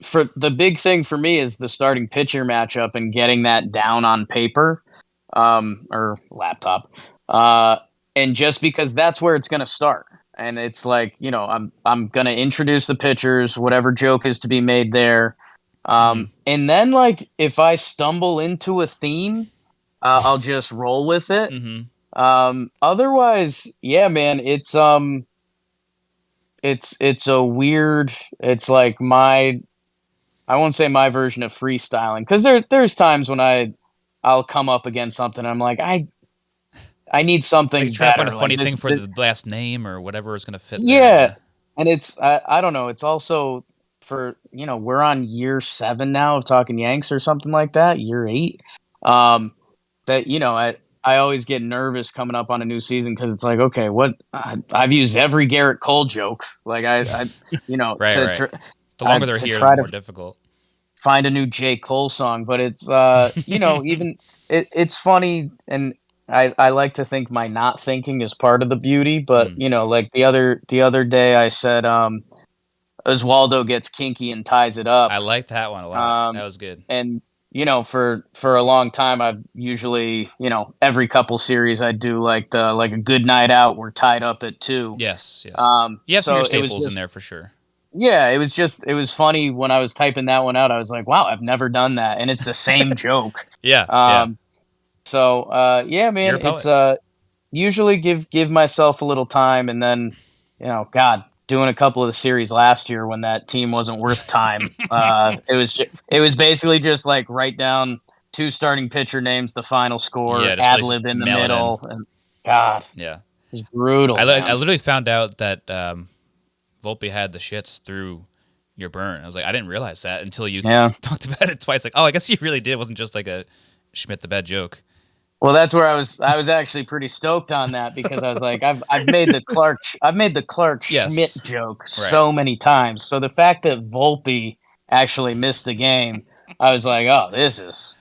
For the big thing for me is the starting pitcher matchup and getting that down on paper. or laptop. And just because that's where it's going to start. And it's like, I'm going to introduce the pitchers, whatever joke is to be made there. And then, like, if I stumble into a theme, I'll just roll with it. Otherwise, yeah, man, it's a weird, it's like I won't say my version of freestyling, because there's times when I'll come up against something and I'm like, I need something Like trying to better. find a funny like thing for the last name or whatever is going to fit there. yeah. And it's I don't know, it's also for, we're on year 7 now of Talking Yanks or something like that, year 8. That, I always get nervous coming up on a new season, because it's like, okay, what I've used every Garrett Cole joke. Like Right. The longer they're to here, try the to more difficult. find a new J. Cole song, but it's even it's funny, and I like to think my not thinking is part of the beauty. But like the other day I said Oswaldo gets kinky and ties it up. I liked that one a lot. That was good. And for a long time, I've usually, every couple series I do like a good night out. We're tied up at 2. Yes. You have So some of your it was staples in just, there for sure. yeah, it was funny when I was typing that one out. I was like, wow, I've never done that, and it's the same joke. Yeah. So yeah, man, You're a poet. it's usually give myself a little time, and then God, doing a couple of the series last year when that team wasn't worth time. It was basically just like write down 2 starting pitcher names, the final score, Yeah, just ad really lib in the mail it in. middle, and God, Yeah. it was brutal. I man. literally found out that Volpe had the shits through your burn. I was like, I didn't realize that until you talked about it twice. Like, oh, I guess you really did. It wasn't just like a Schmidt the bad joke. Well, that's where I was actually pretty stoked on that, because I was like, I've made the Clark Schmidt joke so many times. So the fact that Volpe actually missed the game, I was like, oh, this is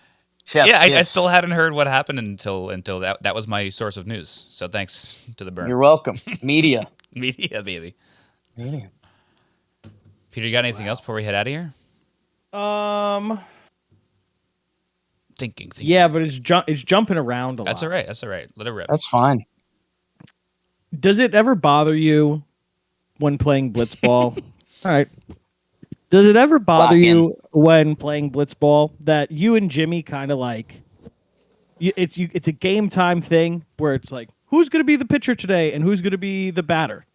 chef's kiss. I still hadn't heard what happened until that was my source of news. So thanks to the burn. You're welcome. Media, baby. Media. Peter, you got anything else before we head out of here? Thinking. Yeah, but it's jumping around a lot. That's all right. Let it rip. That's fine. Does it ever bother you when playing Blitzball? All right. Does it ever bother you when playing Blitzball that you and Jimmy kind of like it's a game time thing where it's like, who's going to be the pitcher today and who's going to be the batter?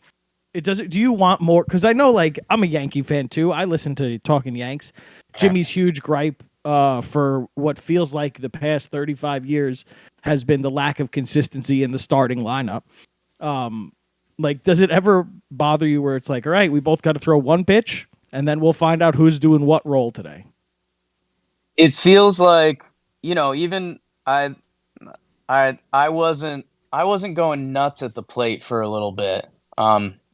Do you want more? Because I know, like, I'm a Yankee fan too. I listen to Talking Yanks. Jimmy's huge gripe for what feels like the past 35 years has been the lack of consistency in the starting lineup. Like, does it ever bother you where it's like, all right, we both got to throw one pitch and then we'll find out who's doing what role today? It feels like, even I wasn't going nuts at the plate for a little bit,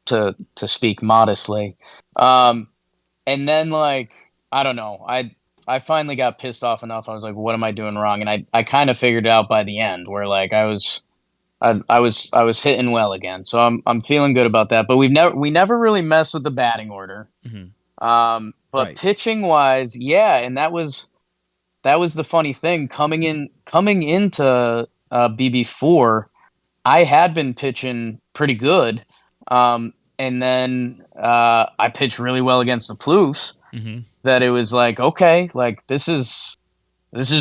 to speak modestly. And then, like, I don't know, I finally got pissed off enough. I was like, what am I doing wrong? And I kind of figured it out by the end, where like I was hitting well again. So I'm feeling good about that. But we never really messed with the batting order. But Right. pitching wise, yeah, and that was the funny thing coming into BB4. I had been pitching pretty good, and then I pitched really well against the Plouffe. That it was like, okay, like this is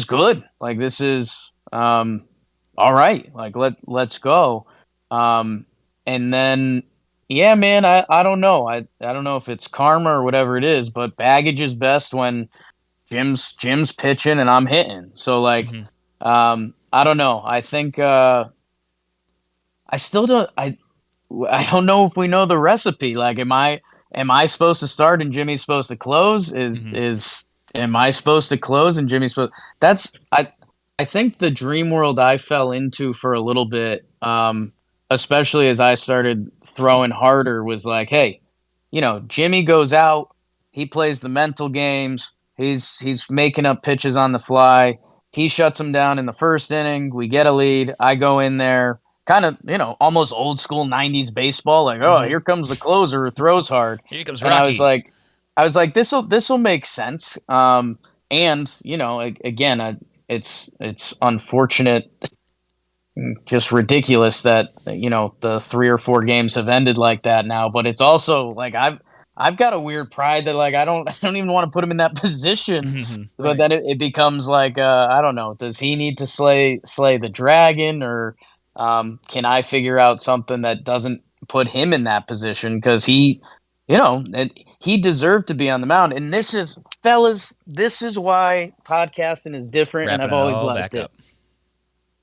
good, like this is all right, like let's go. And then yeah, man, I don't know, I don't know if it's karma or whatever it is, but baggage is best when Jim's pitching and I'm hitting. So like, I don't know. I think I still don't. I don't know if we know the recipe. Like, am I supposed to start and Jimmy's supposed to close? Am I supposed to close and Jimmy's supposed? That's I think the dream world I fell into for a little bit, especially as I started throwing harder, was like, hey, Jimmy goes out, he plays the mental games. He's making up pitches on the fly. He shuts him down in the first inning. We get a lead. I go in there, kind of, almost old school 90s baseball. Like, oh, here comes the closer who throws hard. Here comes and Rocky. I was like, this'll make sense. And again, it's unfortunate, just ridiculous that the 3 or 4 games have ended like that now. But it's also like I've got a weird pride that like I don't I don't even want to put him in that position. But Right. then it becomes like I don't know. Does he need to slay the dragon, or can I figure out something that doesn't put him in that position? Because he deserved to be on the mound. And this is, fellas, this is why podcasting is different, and Wrapping I've it always all liked back it. up.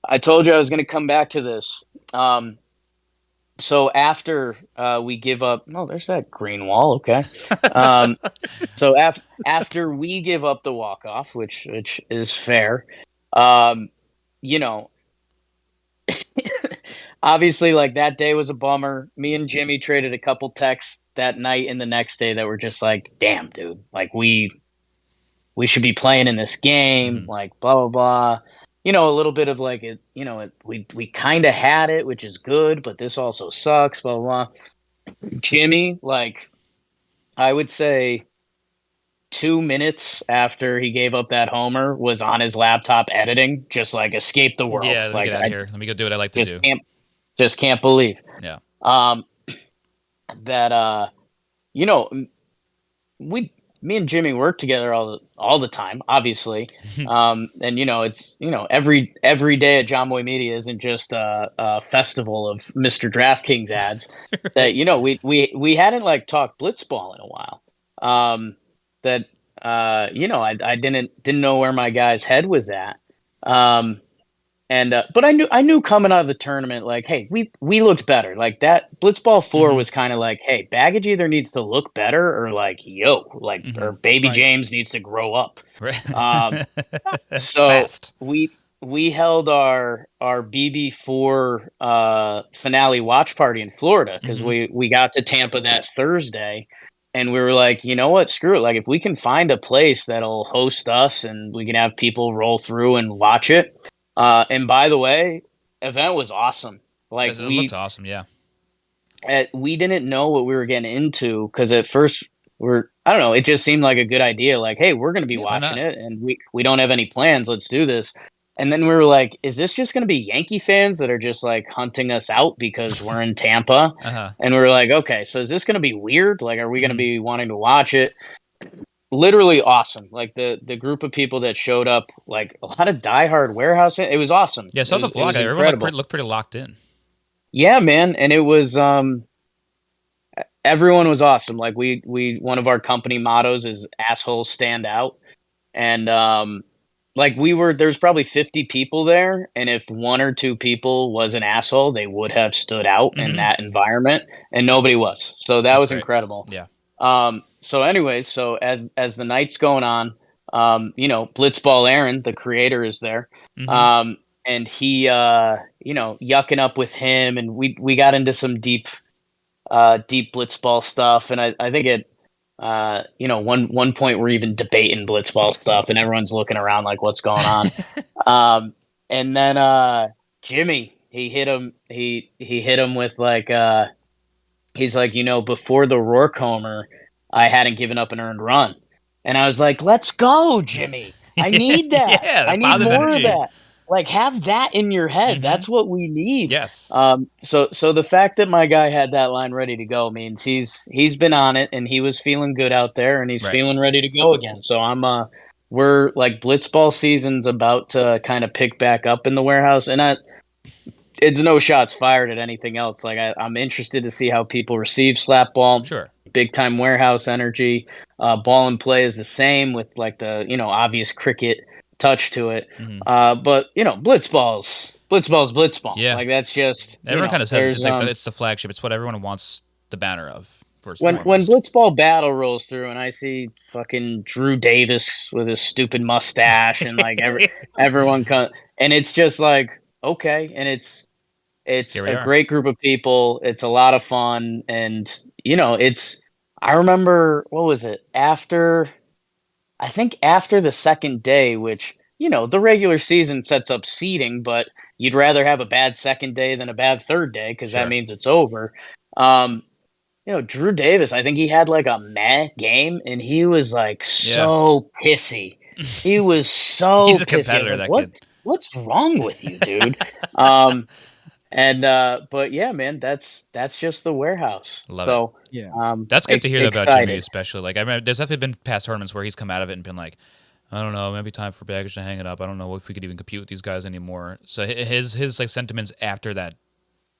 I told you I was going to come back to this. So after we give up, no, there's that green wall. Okay. Um, so after we give up the walk off, which is fair, um, you know, obviously, like that day was a bummer. Me and Jimmy traded a couple texts that night and the next day that were just like, "Damn, dude! Like we should be playing in this game." Like blah blah blah. A little bit of like it. We kind of had it, which is good, but this also sucks. Blah blah blah. Jimmy, like I would say 2 minutes after he gave up that homer, was on his laptop editing, just like escape the world. Yeah, let me Like get out I of here. Let me go do what I like to just do. can't believe Yeah. that you know we me and Jimmy work together all the time, obviously. And it's every day at John Boy Media isn't just a festival of Mr. DraftKings ads. That we hadn't like talked blitzball in a while. That I didn't know where my guy's head was at. And but I knew coming out of the tournament, like, hey, we looked better. Like that Blitzball 4 was kind of like, hey, Baggage either needs to look better, or like, or Baby Right. James needs to grow up. Right. So Fast. we held our BB4 finale watch party in Florida, because we got to Tampa that Thursday. And we were like, you know what? Screw it. Like, if we can find a place that'll host us and we can have people roll through and watch it. And by the way, event was awesome. Like It looks awesome. Yeah. we didn't know what we were getting into, because at first I don't know, it just seemed like a good idea. Like, hey, we're going to be why watching not? it, and we don't have any plans. Let's do this. And then we were like, is this just going to be Yankee fans that are just like hunting us out because we're in Tampa? And we were like, okay, so is this going to be weird? Like, are we going to be wanting to watch it? Literally awesome. Like the group of people that showed up, like a lot of diehard warehouse fans. It was awesome. Yeah, I saw It the was vlog. Everyone incredible. looked pretty locked in. Yeah, man, and it was everyone was awesome. Like we one of our company mottos is assholes stand out. And like there's probably 50 people there, and if 1 or 2 people was an asshole, they would have stood out in that environment, and nobody was. So that That's was great. incredible. Yeah. So anyways, so as the night's going on, Blitzball Aaron, the creator, is there. And he yucking up with him, and we got into some deep blitzball stuff. And I think it one point we're even debating blitzball stuff, and everyone's looking around like, what's going on? And then Jimmy, he hit him with like he's like, before the Rourke homer, I hadn't given up an earned run. And I was like, let's go, Jimmy. I need that. Yeah, I need positive more energy. of that. Like, have that in your head. That's what we need. Yes. So the fact that my guy had that line ready to go means he's been on it, and he was feeling good out there, and he's Right. feeling ready to go again. So we're like, blitzball season's about to kind of pick back up in the warehouse, and it's no shots fired at anything else. Like I'm interested to see how people receive slap ball. Sure. Big time warehouse energy. Ball and play is the same, with like the obvious cricket touch to it. But blitzball's blitzball. Yeah. Like that's just Everyone kind of says it's like there's, it's the flagship. It's what everyone wants the banner of. First when and foremost. blitzball battle rolls through, and I see fucking Drew Davis with his stupid mustache, and like everyone and it's just like, okay, and it's a great group of people. It's a lot of fun, and I remember, what was it, I think after the second day, which the regular season sets up seeding, but you'd rather have a bad second day than a bad third day, because that means it's over. Drew Davis, I think he had like a meh game, and he was like so pissy. He was so He's a pissy. I was competitor, like, that what? kid. What's wrong with you, dude? But yeah, man, that's just the warehouse. Love it. So Yeah. That's good to hear about Jimmy, excited. especially. Like, I remember there's definitely been past tournaments where he's come out of it and been like, I don't know, maybe time for Baggage to hang it up. I don't know if we could even compete with these guys anymore. So his like sentiments after that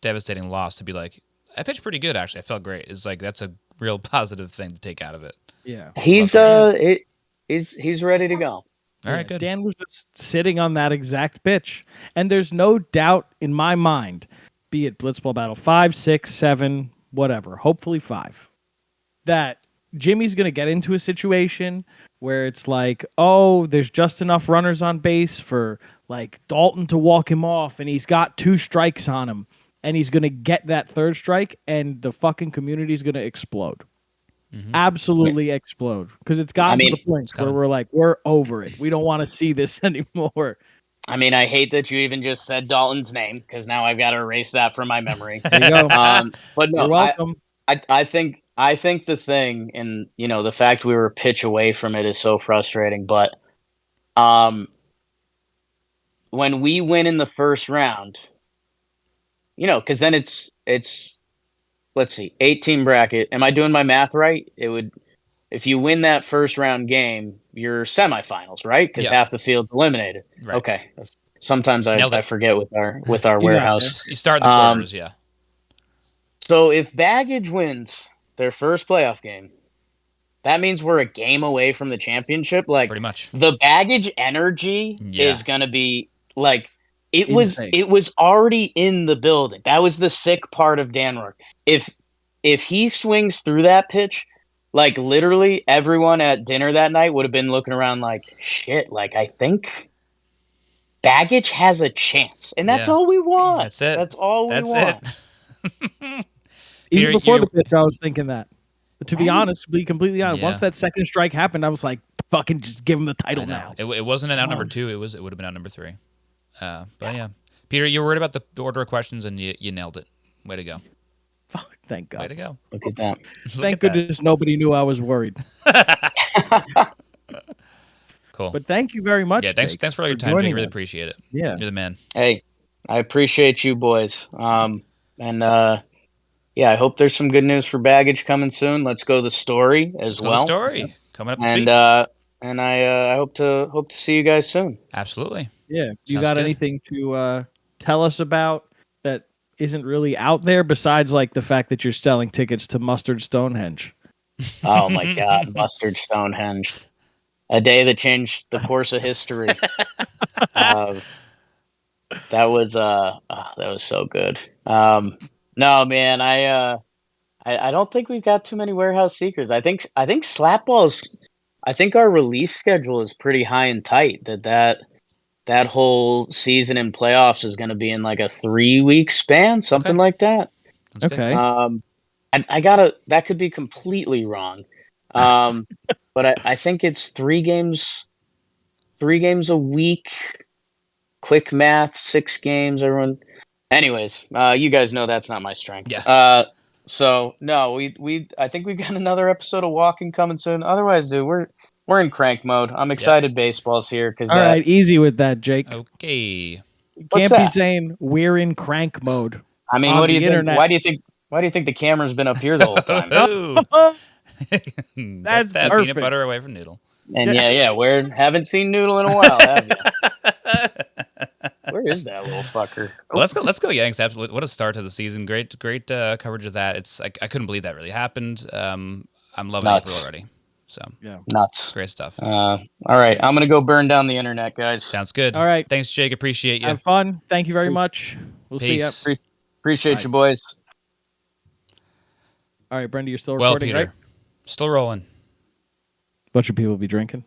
devastating loss to be like, I pitched pretty good actually. I felt great. It's like that's a real positive thing to take out of it. Yeah. He's he's ready to go. All right, good. Dan was just sitting on that exact pitch. And there's no doubt in my mind, be it Blitzball Battle 5, 6, 7, whatever, hopefully 5, that Jimmy's going to get into a situation where it's like, oh, there's just enough runners on base for like Dalton to walk him off, and he's got 2 strikes on him, and he's going to get that 3rd strike, and the fucking community is going to explode. Absolutely explode, because it's gotten to the point where we're like, we're over it. We don't want to see this anymore. I mean, I hate that you even just said Dalton's name, because now I've got to erase that from my memory. There you go. But no, You're welcome. I think the thing, and the fact we were a pitch away from it is so frustrating. But when we win in the first round, because then it's let's see, 8-team bracket. Am I doing my math right? It would, if you win that first round game, you're semifinals, right? Because half the field's eliminated. Right. Okay. Sometimes I forget with our warehouse. You start in the quarters, yeah. So if Baggage wins their first playoff game, that means we're a game away from the championship. Like, pretty much. The Baggage energy is going to be like, it was already in the building. That was the sick part of Dan Rourke. If he swings through that pitch, like literally everyone at dinner that night would have been looking around like, shit, like I think Baggage has a chance. And that's all we want. That's it. That's all we want. Even before the pitch, I was thinking that. But to be honest, to be completely honest, once that second strike happened, I was like, fucking just give him the title now. It wasn't an out number 2. It would have been out number 3. But yeah. Peter, you were worried about the order of questions, and you nailed it. Way to go. Fuck, thank God. Way to go. Look at that. Thank goodness nobody knew I was worried. Cool. But thank you very much. Yeah, thanks for all your time, Jake. Really appreciate it. Yeah. You're the man. Hey, I appreciate you boys. I hope there's some good news for Baggage coming soon. Let's go the story as well. The story coming up. And I hope to see you guys soon. Absolutely. Yeah. You got anything to tell us about that isn't really out there besides like the fact that you're selling tickets to Mustard Stonehenge? Oh my God, Mustard Stonehenge. A day that changed the course of history. That was so good. No, man, I don't think we've got too many warehouse secrets. I think Slapball's. I think our release schedule is pretty high and tight. That whole season and playoffs is going to be in like a 3-week span, something like that. Okay. That could be completely wrong. But I think it's 3 games a week. Quick math, 6 games. Everyone. Anyways, you guys know that's not my strength. Yeah. So no, I think we've got another episode of Walking coming soon. Otherwise, dude, we're in crank mode. I'm excited. Baseball's here because. All right, easy with that, Jake. Okay. You can't be saying we're in crank mode. I mean, what do you think? Why do you think the camera's been up here the whole time? That's that perfect. Peanut butter away from Noodle. And we haven't seen Noodle in a while, have you? Where is that little fucker? Well, let's go Yanks. Absolutely. What a start to the season. Great coverage of that. It's I couldn't believe that really happened. I'm loving April already. So yeah, nuts. Great stuff. All right, I'm gonna go burn down the internet, guys. Sounds good. All right. Thanks, Jake. Appreciate you. Have fun. Thank you very much. We'll Peace. see you. Appreciate you, boys. All right, Brenda, you're still recording, Peter. right? Still rolling. What should people be drinking?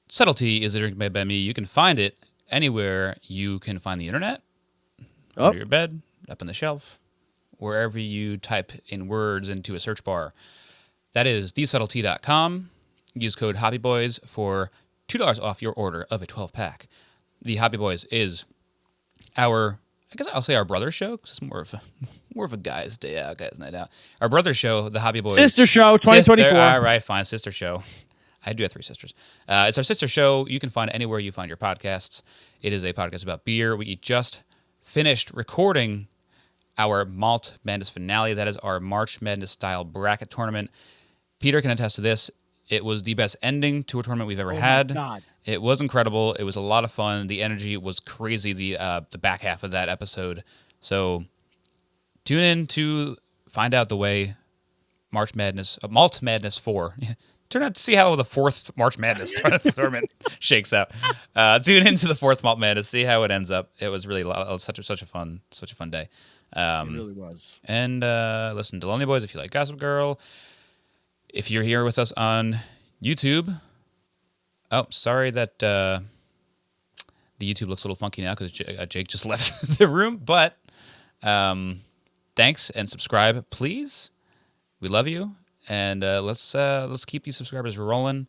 Subtlety is a drink made by me. You can find it anywhere you can find the internet. Under your bed, up on the shelf, wherever you type in words into a search bar. That is thesubtlety.com. Use code HobbyBoys for $2 off your order of a 12-pack. The Hobby Boys is our, I guess I'll say our brother show, because it's more of a guy's day out, guys' night out. Our brother show, the Hobby Boys. Sister show, 2024. All right, fine, sister show. I do have three sisters. It's our sister show. You can find it anywhere you find your podcasts. It is a podcast about beer. We just finished recording our Malt Madness finale. That is our March Madness style bracket tournament. Peter can attest to this. It was the best ending to a tournament we've ever had. My God. It was incredible. It was a lot of fun. The energy was crazy. The back half of that episode. So tune in to find out the way March Madness, Malt Madness 4. Turn out to see how the fourth March Madness tournament shakes out. Tune into the fourth Malt Madness. See how it ends up. It was really such a fun day. It really was. And listen, Delonia Boys, if you like Gossip Girl. If you're here with us on YouTube, oh, sorry that the YouTube looks a little funky now because Jake just left the room. But thanks and subscribe, please. We love you, and let's keep these subscribers rolling.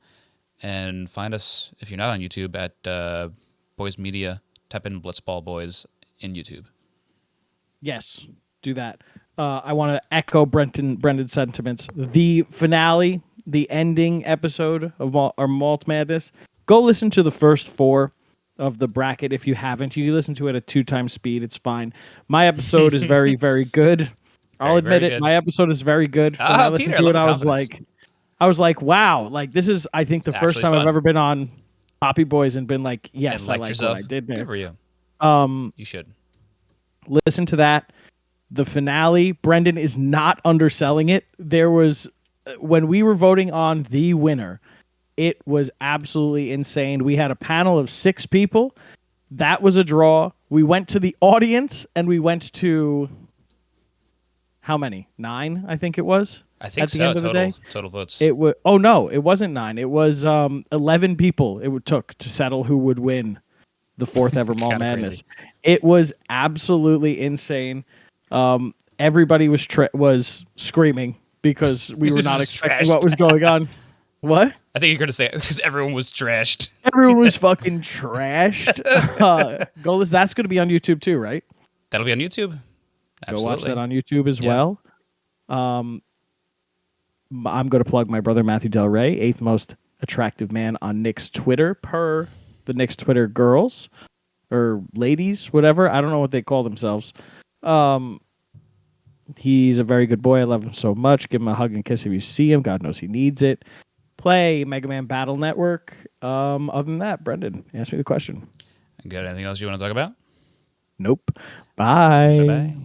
And find us if you're not on YouTube at Boys Media. Type in Blitzball Boys in YouTube. Yes, do that. I want to echo Brendan's sentiments. The finale, the ending episode of our Malt Madness. Go listen to the first 4 of the bracket if you haven't. You can listen to it at 2 times speed. It's fine. My episode is very, very good. I'll admit it. My episode is very good. When I listened to it, I was like, wow. Like, this is, I think, the first time I've ever been on Poppy Boys and been like, yes, I like yourself. what I did there. Good for you. You should. Listen to that. The finale, Brendan is not underselling it. There was, when we were voting on the winner, it was absolutely insane. We had a panel of 6 people. That was a draw. We went to the audience and we went to, how many? 9, I think it was. I think at the so. end of the day. Total votes. It was. Oh no, it wasn't 9. It was 11 people. It took to settle who would win the 4th ever Malt Madness. Crazy. It was absolutely insane. Everybody was screaming because we were not expecting what was going on. What? I think you're going to say it because everyone was trashed. Everyone was fucking trashed. Go listen. That's going to be on YouTube too, right? That'll be on YouTube. Absolutely. Go watch that on YouTube as well. I'm going to plug my brother Matthew Del Rey, 8th most attractive man on Nick's Twitter per the Nick's Twitter girls or ladies, whatever. I don't know what they call themselves. He's a very good boy. I love him so much. Give him a hug and kiss if you see him. God knows he needs it. Play Mega Man Battle Network. Other than that, Brendan, ask me the question. Got anything else you want to talk about? Nope. Bye. Bye-bye.